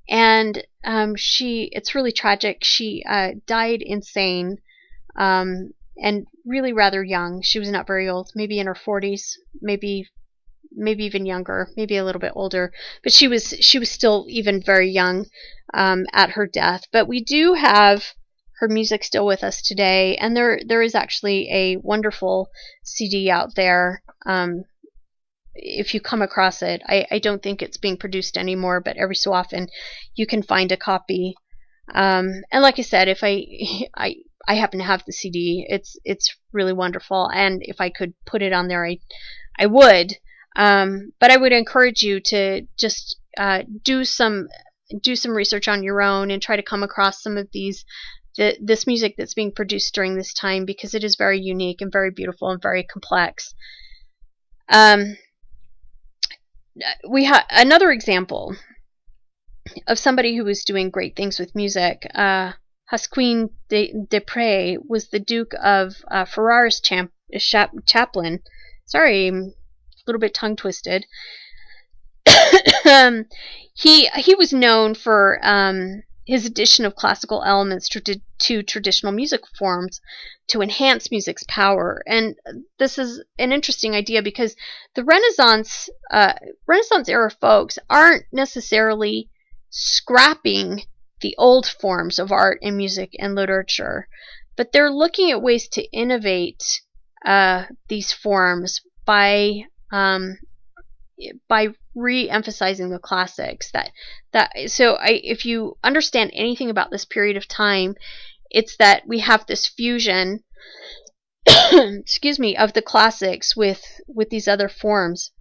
and it's really tragic. She died insane, and really rather young. She was not very old, maybe in her 40s, maybe even younger, maybe a little bit older, but she was still even very young at her death. But we do have her music still with us today, and there is actually a wonderful CD out there. If you come across it, I don't think it's being produced anymore, but every so often you can find a copy. And like I said, if I happen to have the CD, it's really wonderful, and if I could put it on there, I would. But I would encourage you to just do some research on your own and try to come across some of this music that's being produced during this time, because it is very unique and very beautiful and very complex. We have another example of somebody who was doing great things with music. Hasquin de Pré was the Duke of Ferrara's chaplain. Sorry, I'm a little bit tongue twisted. He was known for his addition of classical elements to traditional music forms to enhance music's power. And this is an interesting idea, because the Renaissance era folks aren't necessarily scrapping the old forms of art and music and literature, but they're looking at ways to innovate these forms by re-emphasizing the classics. If you understand anything about this period of time, it's that we have this fusion excuse me, of the classics with these other forms.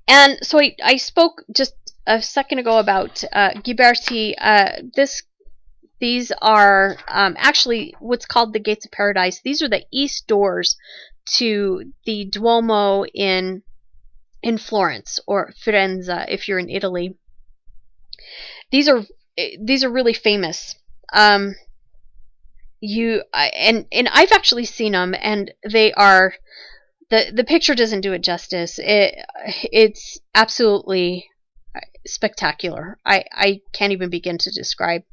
And so I spoke just a second ago about Ghiberti. These are actually what's called the Gates of Paradise. These are the east doors to the Duomo in Florence, or Firenze if you're in Italy. These are really famous. And I've actually seen them, and they are, the picture doesn't do it justice. It's absolutely spectacular. I can't even begin to describe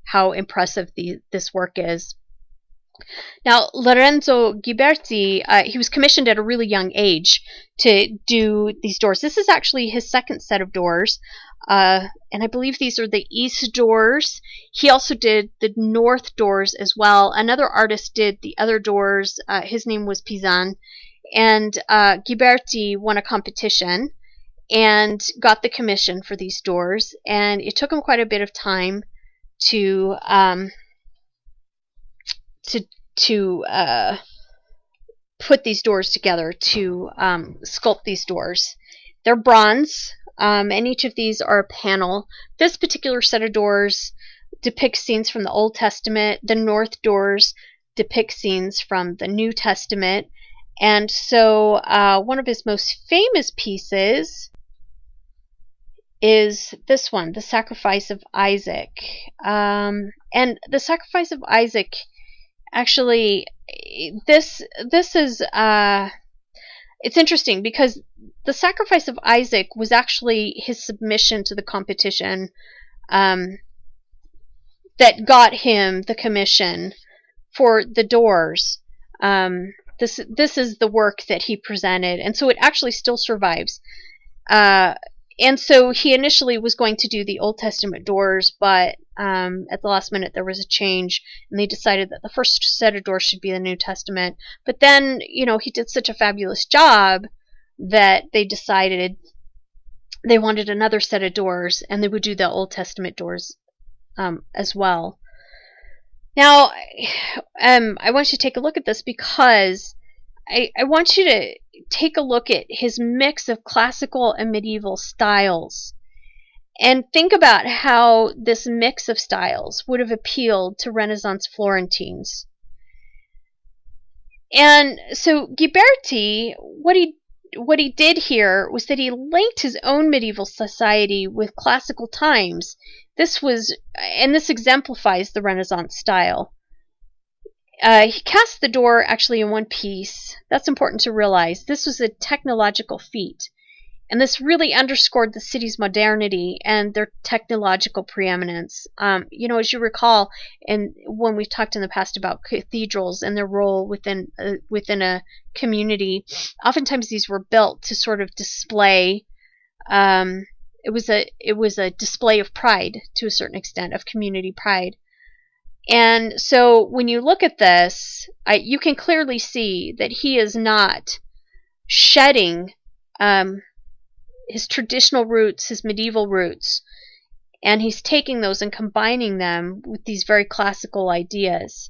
how impressive this work is. Now, Lorenzo Ghiberti, he was commissioned at a really young age to do these doors. This is actually his second set of doors, and I believe these are the east doors. He also did the north doors as well. Another artist did the other doors. His name was Piazza, and Ghiberti won a competition and got the commission for these doors, and it took him quite a bit of time to put these doors together, to sculpt these doors. They're bronze, and each of these are a panel. This particular set of doors depicts scenes from the Old Testament. The north doors depict scenes from the New Testament. And so one of his most famous pieces is this one, The Sacrifice of Isaac. And The Sacrifice of Isaac, actually, this is it's interesting, because The Sacrifice of Isaac was actually his submission to the competition that got him the commission for the doors. This is the work that he presented, and so it actually still survives. And so he initially was going to do the Old Testament doors, but at the last minute there was a change, and they decided that the first set of doors should be the New Testament. But then, he did such a fabulous job that they decided they wanted another set of doors, and they would do the Old Testament doors as well. Now, I want you to take a look at this, because I want you to take a look at his mix of classical and medieval styles, and think about how this mix of styles would have appealed to Renaissance Florentines. And so Ghiberti, what he did here was that he linked his own medieval society with classical times. This exemplifies the Renaissance style. He cast the door actually in one piece. That's important to realize. This was a technological feat. And this really underscored the city's modernity and their technological preeminence. As you recall, and when we've talked in the past about cathedrals and their role within a community, oftentimes these were built to sort of display. It was a display of pride to a certain extent, of community pride. And so when you look at this, you can clearly see that he is not shedding his traditional roots, his medieval roots, and he's taking those and combining them with these very classical ideas.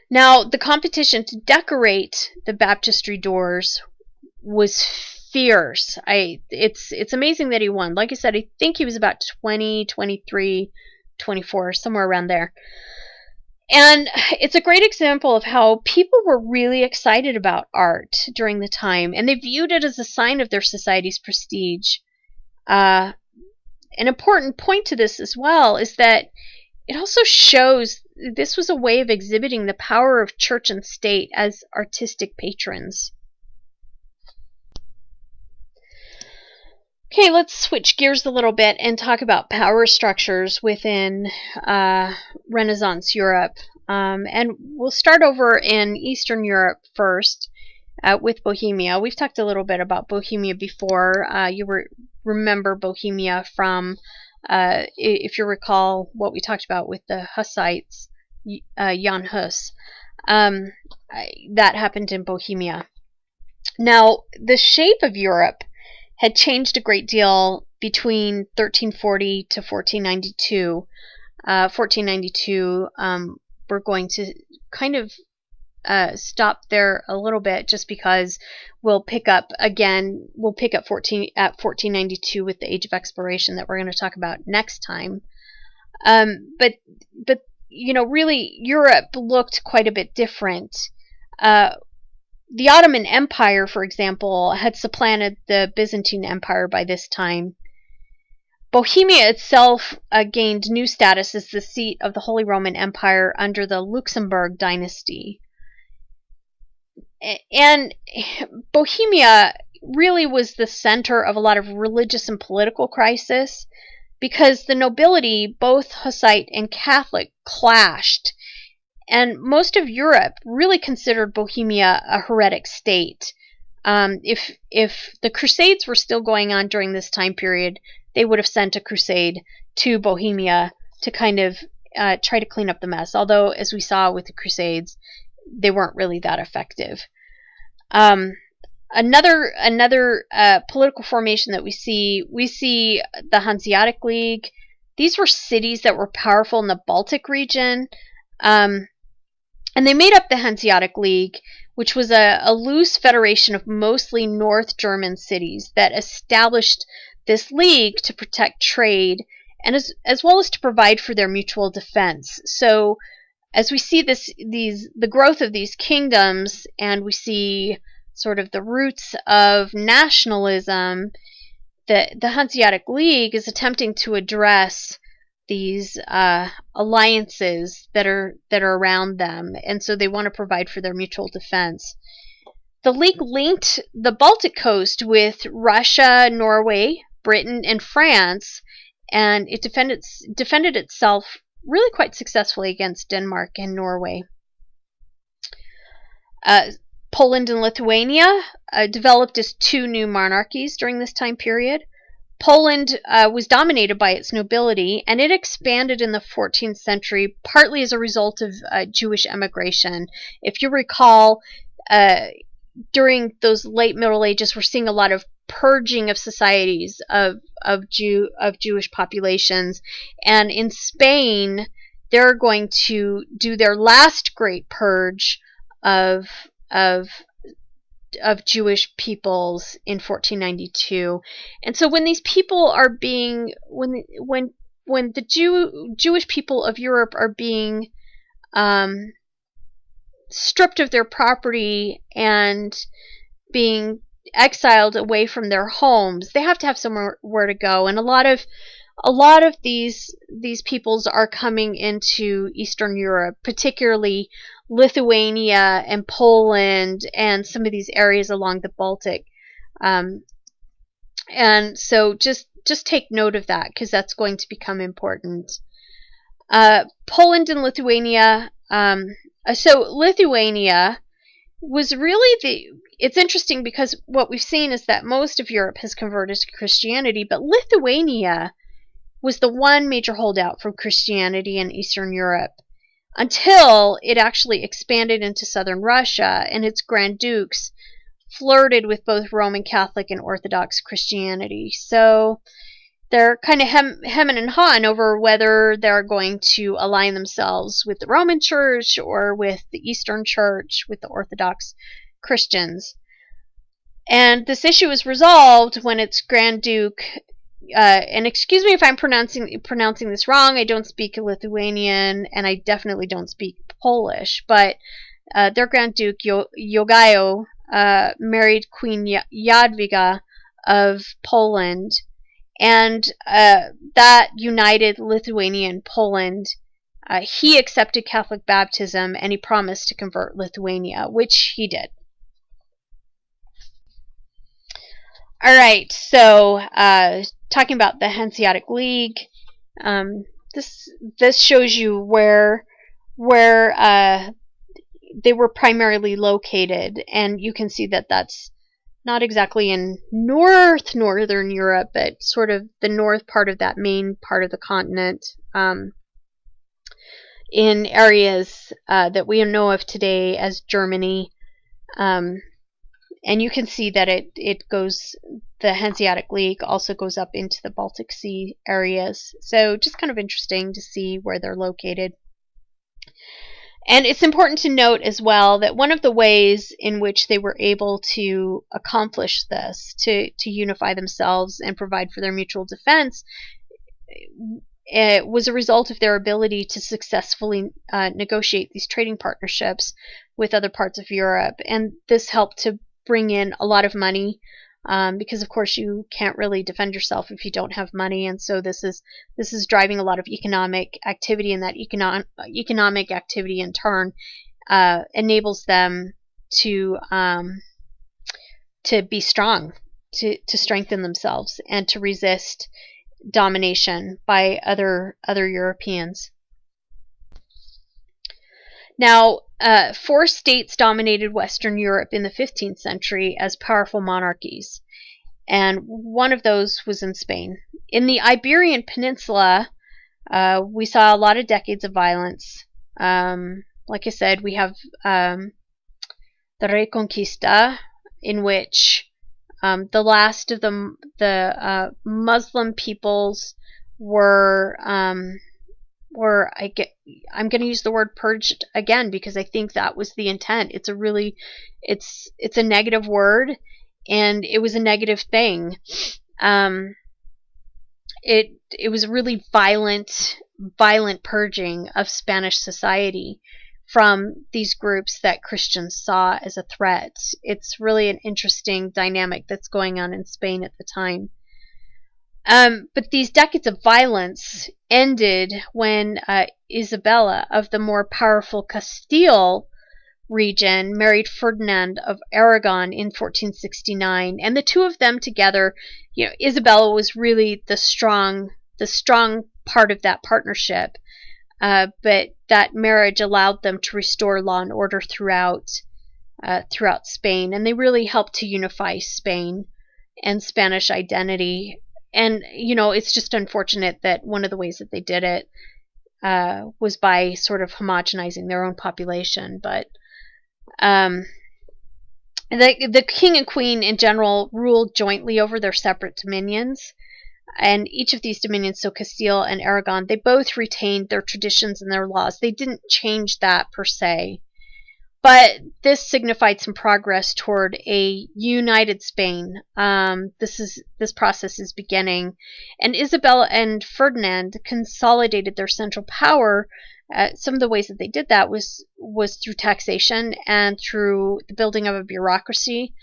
Now, the competition to decorate the baptistry doors was fierce. It's amazing that he won. Like I said, I think he was about 20, 23, 24, somewhere around there. And it's a great example of how people were really excited about art during the time, and they viewed it as a sign of their society's prestige. An important point to this as well is that it also shows this was a way of exhibiting the power of church and state as artistic patrons. Okay, let's switch gears a little bit and talk about power structures within Renaissance Europe. And we'll start over in Eastern Europe first with Bohemia. We've talked a little bit about Bohemia before. You remember Bohemia from, if you recall, what we talked about with the Hussites, Jan Hus. That happened in Bohemia. Now, the shape of Europe had changed a great deal between 1340 to 1492. 1492, we're going to kind of stop there a little bit just because we'll pick up 1492 with the Age of Exploration that we're going to talk about next time. But really Europe looked quite a bit different. The Ottoman Empire, for example, had supplanted the Byzantine Empire by this time. Bohemia itself gained new status as the seat of the Holy Roman Empire under the Luxembourg dynasty. And Bohemia really was the center of a lot of religious and political crisis because the nobility, both Hussite and Catholic, clashed. And most of Europe really considered Bohemia a heretic state. If the Crusades were still going on during this time period, they would have sent a crusade to Bohemia to kind of try to clean up the mess. Although, as we saw with the Crusades, they weren't really that effective. Another political formation that we see the Hanseatic League. These were cities that were powerful in the Baltic region. And they made up the Hanseatic League, which was a loose federation of mostly North German cities that established this league to protect trade and as well as to provide for their mutual defense. So as we see the growth of these kingdoms and we see sort of the roots of nationalism, the Hanseatic League is attempting to address these alliances that are around them, and so they want to provide for their mutual defense. The League linked the Baltic coast with Russia, Norway, Britain, and France, and it defended itself really quite successfully against Denmark and Norway. Poland and Lithuania developed as two new monarchies during this time period. Poland was dominated by its nobility, and it expanded in the 14th century, partly as a result of Jewish emigration. If you recall, during those late Middle Ages, we're seeing a lot of purging of societies of Jewish populations, and in Spain, they're going to do their last great purge of Jewish peoples in 1492. And so when these people are being when the Jewish people of Europe are being stripped of their property and being exiled away from their homes, they have to have somewhere to go. And a lot of a lot of these peoples are coming into Eastern Europe, particularly Lithuania and Poland and some of these areas along the Baltic. And so just take note of that, because that's going to become important. Poland and Lithuania. So Lithuania was really it's interesting, because what we've seen is that most of Europe has converted to Christianity, but Lithuania was the one major holdout from Christianity in Eastern Europe, until it actually expanded into southern Russia, and its Grand Dukes flirted with both Roman Catholic and Orthodox Christianity. So they're kind of hemming and hawing over whether they're going to align themselves with the Roman Church or with the Eastern Church, with the Orthodox Christians. And this issue is resolved when its Grand Duke, and excuse me if I'm pronouncing this wrong, I don't speak Lithuanian, and I definitely don't speak Polish, but their Grand Duke, Jogaio, married Queen Jadwiga of Poland, and that united Lithuania and Poland. He accepted Catholic baptism, and he promised to convert Lithuania, which he did. All right, so talking about the Hanseatic League, this shows you where they were primarily located, and you can see that that's not exactly in northern Europe, but sort of the north part of that main part of the continent, in areas that we know of today as Germany. And you can see that the Hanseatic League also goes up into the Baltic Sea areas. So just kind of interesting to see where they're located. And it's important to note as well that one of the ways in which they were able to accomplish this, to unify themselves and provide for their mutual defense, it was a result of their ability to successfully negotiate these trading partnerships with other parts of Europe. And this helped to bring in a lot of money, because of course you can't really defend yourself if you don't have money, and so this is driving a lot of economic activity, and that economic activity in turn enables them to be strong, to strengthen themselves, and to resist domination by other Europeans. Now, 4 states dominated Western Europe in the 15th century as powerful monarchies, and one of those was in Spain. In the Iberian Peninsula, we saw a lot of decades of violence. Like I said, we have the Reconquista, in which the last of the Muslim peoples were I'm going to use the word purged again, because I think that was the intent. It's a negative word, and it was a negative thing. It was a really violent purging of Spanish society from these groups that Christians saw as a threat. It's really an interesting dynamic that's going on in Spain at the time. But these decades of violence ended when Isabella of the more powerful Castile region married Ferdinand of Aragon in 1469, and the two of them together, Isabella was really the strong part of that partnership, but that marriage allowed them to restore law and order throughout Spain, and they really helped to unify Spain and Spanish identity. And, it's just unfortunate that one of the ways that they did it was by sort of homogenizing their own population. But the king and queen in general ruled jointly over their separate dominions. And each of these dominions, so Castile and Aragon, they both retained their traditions and their laws. They didn't change that per se. But this signified some progress toward a united Spain. This process is beginning, and Isabella and Ferdinand consolidated their central power. Some of the ways that they did that was through taxation and through the building of a bureaucracy.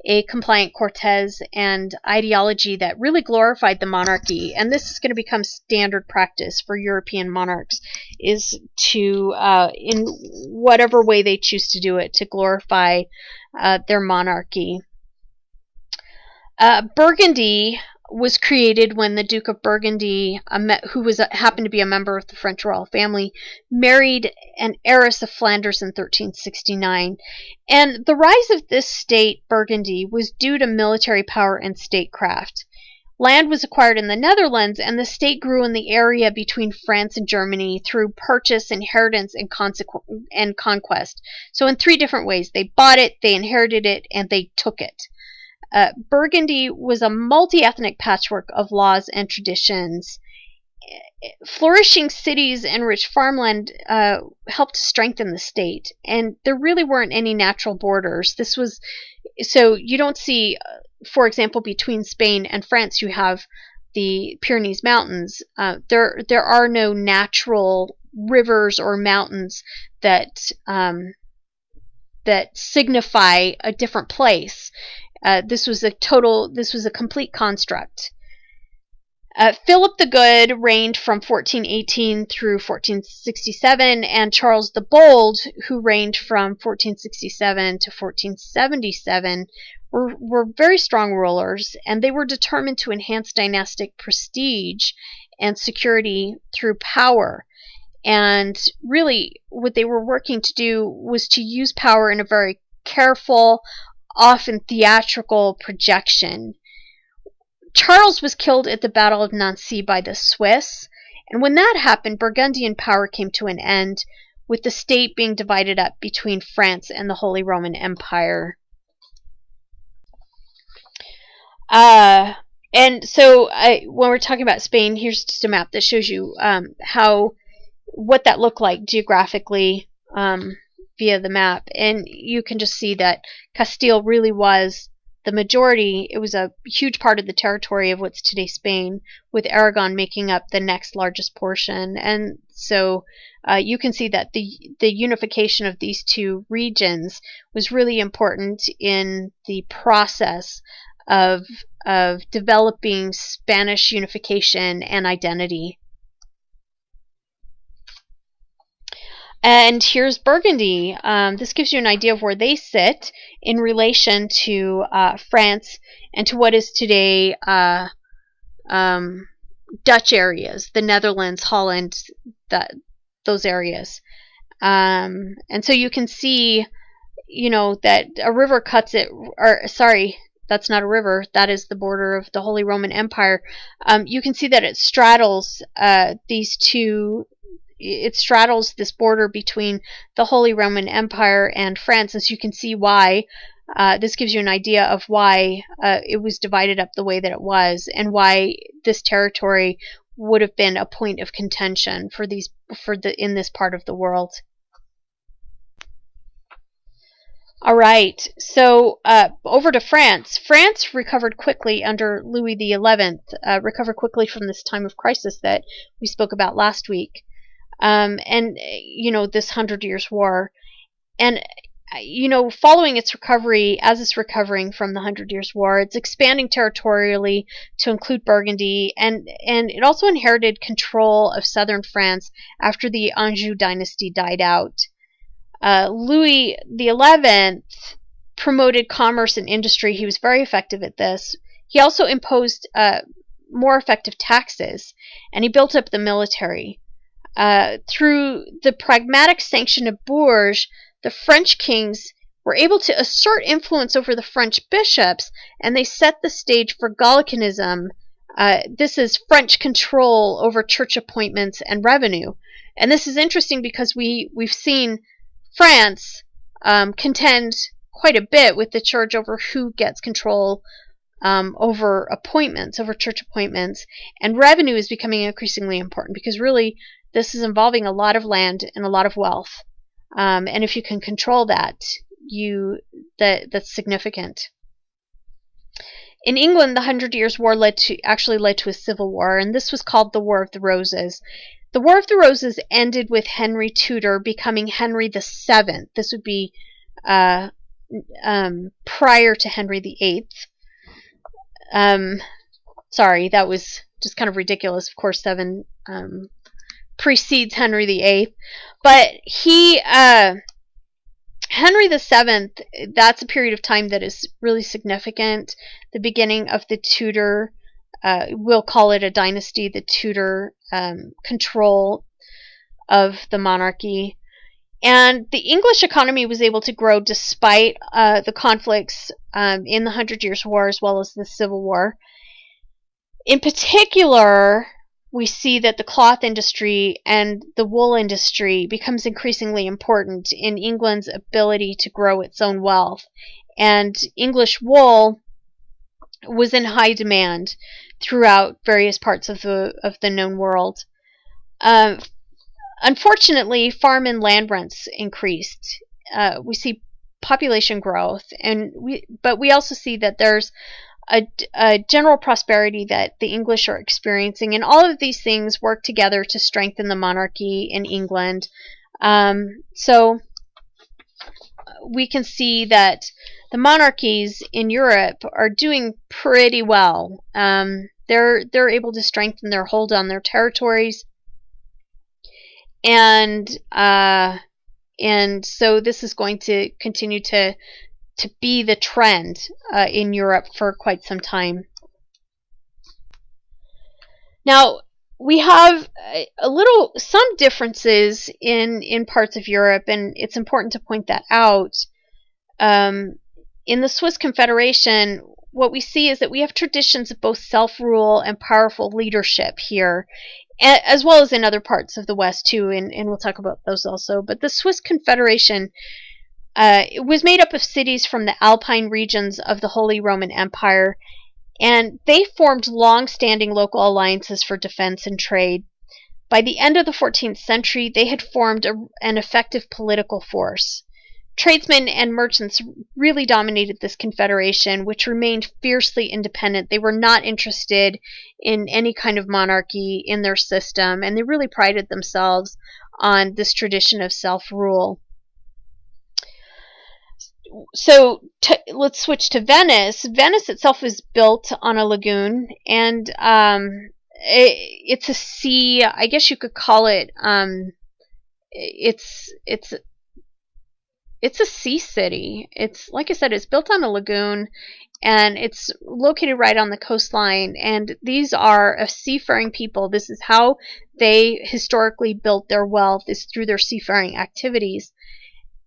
a compliant Cortes and ideology that really glorified the monarchy. And this is going to become standard practice for European monarchs, is to, in whatever way they choose to do it, to glorify their monarchy. Burgundy was created when the Duke of Burgundy, who happened to be a member of the French royal family, married an heiress of Flanders in 1369. And the rise of this state, Burgundy, was due to military power and statecraft. Land was acquired in the Netherlands, and the state grew in the area between France and Germany through purchase, inheritance, and conquest. So in 3 different ways. They bought it, they inherited it, and they took it. Burgundy was a multi-ethnic patchwork of laws and traditions. Flourishing cities and rich farmland helped to strengthen the state, and there really weren't any natural borders. So you don't see, for example, between Spain and France, you have the Pyrenees Mountains. There are no natural rivers or mountains that signify a different place. This was a complete construct. Philip the Good reigned from 1418 through 1467, and Charles the Bold, who reigned from 1467 to 1477, were very strong rulers, and they were determined to enhance dynastic prestige and security through power. And really, what they were working to do was to use power in a very careful, often theatrical projection. Charles was killed at the Battle of Nancy by the Swiss, and when that happened, Burgundian power came to an end, with the state being divided up between France and the Holy Roman Empire. And so when we're talking about Spain, here's just a map that shows you what that looked like geographically via the map. And you can just see that Castile really was the majority. It was a huge part of the territory of what's today Spain, with Aragon making up the next largest portion. And so you can see that the unification of these 2 regions was really important in the process of developing Spanish unification and identity. And here's Burgundy. This gives you an idea of where they sit in relation to France and to what is today Dutch areas, the Netherlands, Holland, those areas. And so you can see, that a river cuts it, or sorry, that's not a river, that is the border of the Holy Roman Empire. You can see that it straddles these 2. It straddles this border between the Holy Roman Empire and France, and so you can see why. This gives you an idea of why it was divided up the way that it was, and why this territory would have been a point of contention in this part of the world. All right, so over to France. France recovered quickly under Louis XI, recovered quickly from this time of crisis that we spoke about last week. And this 100 Years' War, and following its recovery, as it's recovering from the 100 Years' War, it's expanding territorially to include Burgundy, and it also inherited control of southern France after the Anjou dynasty died out. Louis XI promoted commerce and industry. He was very effective at this. He also imposed more effective taxes, and he built up the military. Through the pragmatic sanction of Bourges, the French kings were able to assert influence over the French bishops, and they set the stage for Gallicanism. This is French control over church appointments and revenue. And this is interesting because we've seen France contend quite a bit with the church over who gets control over appointments, over church appointments, and revenue is becoming increasingly important because really this is involving a lot of land and a lot of wealth, and if you can control that, that's significant. In England, the 100 Years' War actually led to a civil war, and this was called the War of the Roses. The War of the Roses ended with Henry Tudor becoming Henry VII. This would be prior to Henry VIII. Sorry, that was just kind of ridiculous. Of course, 7 precedes Henry VIII, but Henry VII, that's a period of time that is really significant. The beginning of the Tudor, we'll call it a dynasty, the Tudor control of the monarchy. And the English economy was able to grow despite the conflicts in the 100 Years' War as well as the Civil War. In particular, we see that the cloth industry and the wool industry becomes increasingly important in England's ability to grow its own wealth. And English wool was in high demand throughout various parts of the known world. Unfortunately, farm and land rents increased. We see population growth, but we also see that there's a general prosperity that the English are experiencing, and all of these things work together to strengthen the monarchy in England. So we can see that the monarchies in Europe are doing pretty well. They're able to strengthen their hold on their territories, and so this is going to continue to be the trend in Europe for quite some time. Now, we have some differences in parts of Europe, and it's important to point that out. In the Swiss Confederation, what we see is that we have traditions of both self-rule and powerful leadership here, as well as in other parts of the West too, and we'll talk about those also. But the Swiss Confederation, it was made up of cities from the Alpine regions of the Holy Roman Empire, and they formed long-standing local alliances for defense and trade. By the end of the 14th century, they had formed an effective political force. Tradesmen and merchants really dominated this confederation, which remained fiercely independent. They were not interested in any kind of monarchy in their system, and they really prided themselves on this tradition of self-rule. So let's switch to Venice. Venice itself is built on a lagoon, and it's a sea. I guess you could call it. It's a sea city. It's, like I said, it's built on a lagoon, and it's located right on the coastline. And these are a seafaring people. This is how they historically built their wealth, is through their seafaring activities.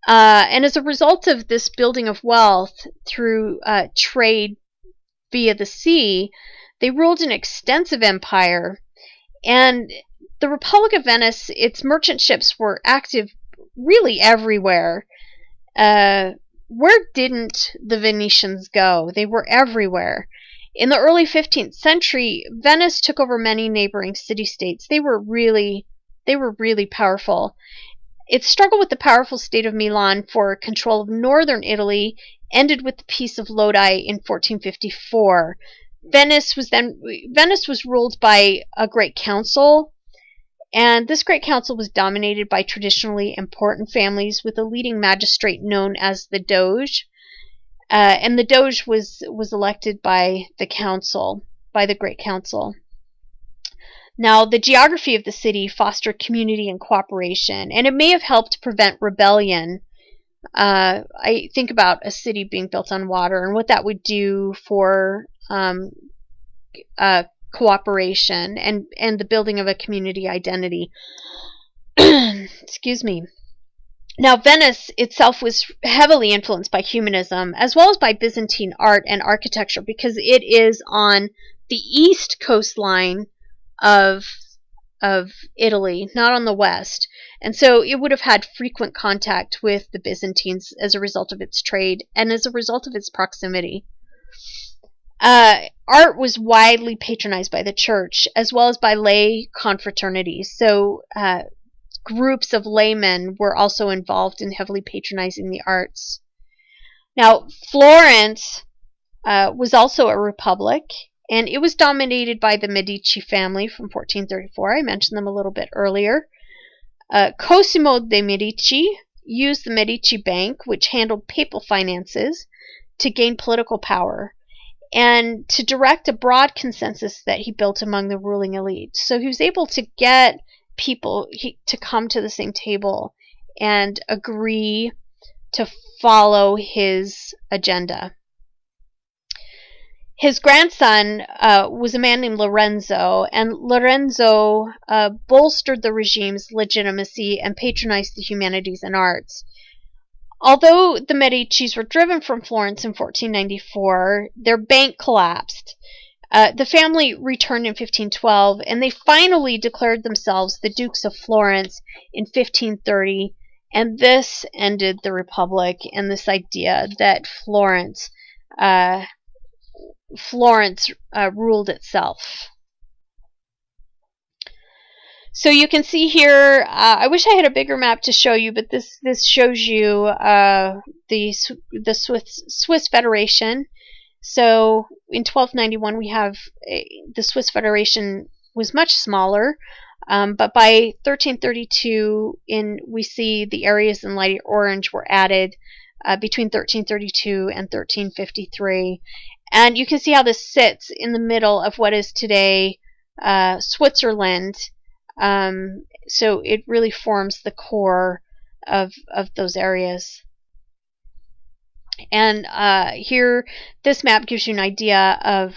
And as a result of this building of wealth through trade via the sea, they ruled an extensive empire. And the Republic of Venice, its merchant ships were active really everywhere. Where didn't the Venetians go? They were everywhere. In the early 15th century, Venice took over many neighboring city-states. They were really powerful. Its struggle with the powerful state of Milan for control of northern Italy ended with the Peace of Lodi in 1454. Venice was ruled by a great council, and this great council was dominated by traditionally important families with a leading magistrate known as the Doge. And the Doge was elected by the council, by the great council. Now, the geography of the city fostered community and cooperation, and it may have helped prevent rebellion. I think about a city being built on water and what that would do for cooperation and the building of a community identity. Excuse me. Now, Venice itself was heavily influenced by humanism, as well as by Byzantine art and architecture, because it is on the east coastline of Italy, not on the west. And so it would have had frequent contact with the Byzantines as a result of its trade and as a result of its proximity. Art was widely patronized by the church as well as by lay confraternities. So groups of laymen were also involved in heavily patronizing the arts. Now, Florence was also a republic, and it was dominated by the Medici family from 1434. I mentioned them a little bit earlier. Cosimo de' Medici used the Medici Bank, which handled papal finances, to gain political power and to direct a broad consensus that he built among the ruling elite. So he was able to get people to come to the same table and agree to follow his agenda. His grandson was a man named Lorenzo, and Lorenzo bolstered the regime's legitimacy and patronized the humanities and arts. Although the Medicis were driven from Florence in 1494, their bank collapsed. The family returned in 1512, and they finally declared themselves the Dukes of Florence in 1530, and this ended the Republic and this idea that Florence ruled itself. So you can see here, I wish I had a bigger map to show you, but this shows you the Swiss Federation. So in 1291 we have the Swiss Federation was much smaller, but by 1332 we see the areas in light orange were added between 1332 and 1353. And you can see how this sits in the middle of what is today Switzerland. So it really forms the core of those areas. And here, this map gives you an idea of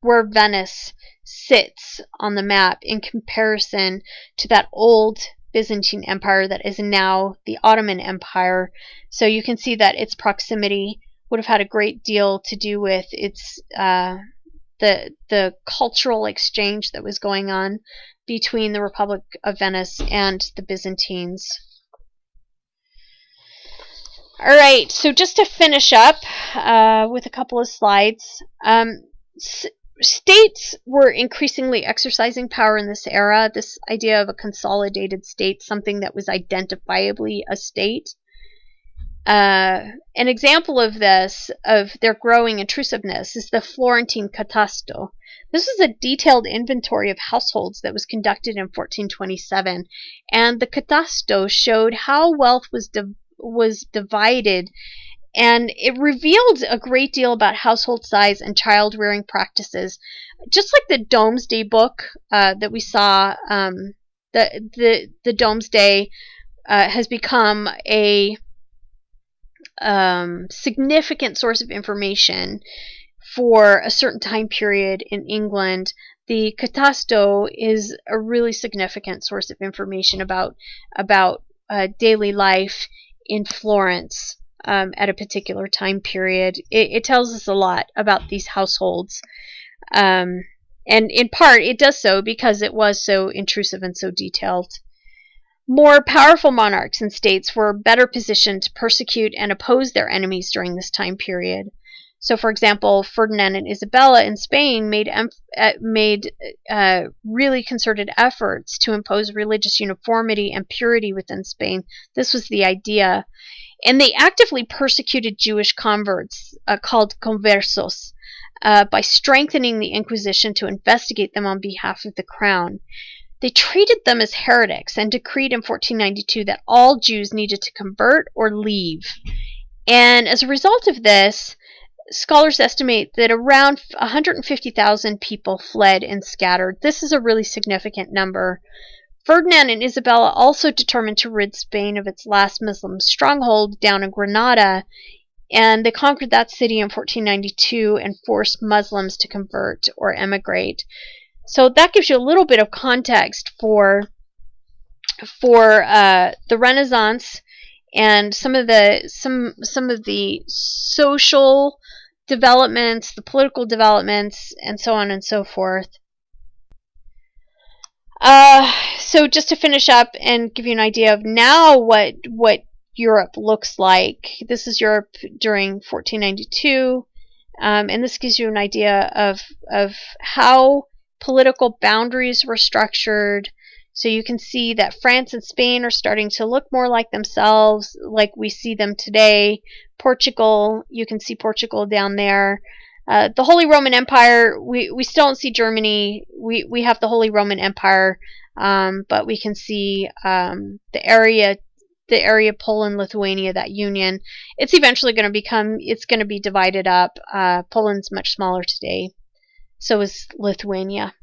where Venice sits on the map in comparison to that old Byzantine Empire that is now the Ottoman Empire. So you can see that its proximity would have had a great deal to do with its the cultural exchange that was going on between the Republic of Venice and the Byzantines. All right, so just to finish up with a couple of slides, states were increasingly exercising power in this era. This idea of a consolidated state, something that was identifiably a state. An example of this, of their growing intrusiveness, is the Florentine Catasto. This is a detailed inventory of households that was conducted in 1427, and the Catasto showed how wealth was divided, and it revealed a great deal about household size and child rearing practices. Just like the Domesday book that we saw, the Domesday has become a significant source of information for a certain time period in England. The Catasto is a really significant source of information about daily life in Florence at a particular time period. It tells us a lot about these households, and in part it does so because it was so intrusive and so detailed. More powerful monarchs and states were better positioned to persecute and oppose their enemies during this time period. So, for example, Ferdinand and Isabella in Spain made really concerted efforts to impose religious uniformity and purity within Spain. This was the idea. And they actively persecuted Jewish converts, called conversos, by strengthening the Inquisition to investigate them on behalf of the crown. They treated them as heretics and decreed in 1492 that all Jews needed to convert or leave. And as a result of this, scholars estimate that around 150,000 people fled and scattered. This is a really significant number. Ferdinand and Isabella also determined to rid Spain of its last Muslim stronghold down in Granada, and they conquered that city in 1492 and forced Muslims to convert or emigrate. So that gives you a little bit of context for the Renaissance and some of the social developments, the political developments, and so on and so forth. So just to finish up and give you an idea of now what Europe looks like. This is Europe during 1492, and this gives you an idea of how political boundaries were structured. So you can see that France and Spain are starting to look more like themselves, like we see them today. Portugal, you can see Portugal down there. The Holy Roman Empire, we still don't see Germany. We have the Holy Roman Empire, but we can see the area the area of Poland, Lithuania, that union. It's eventually going to be divided up. Poland's much smaller today. So is Lithuania.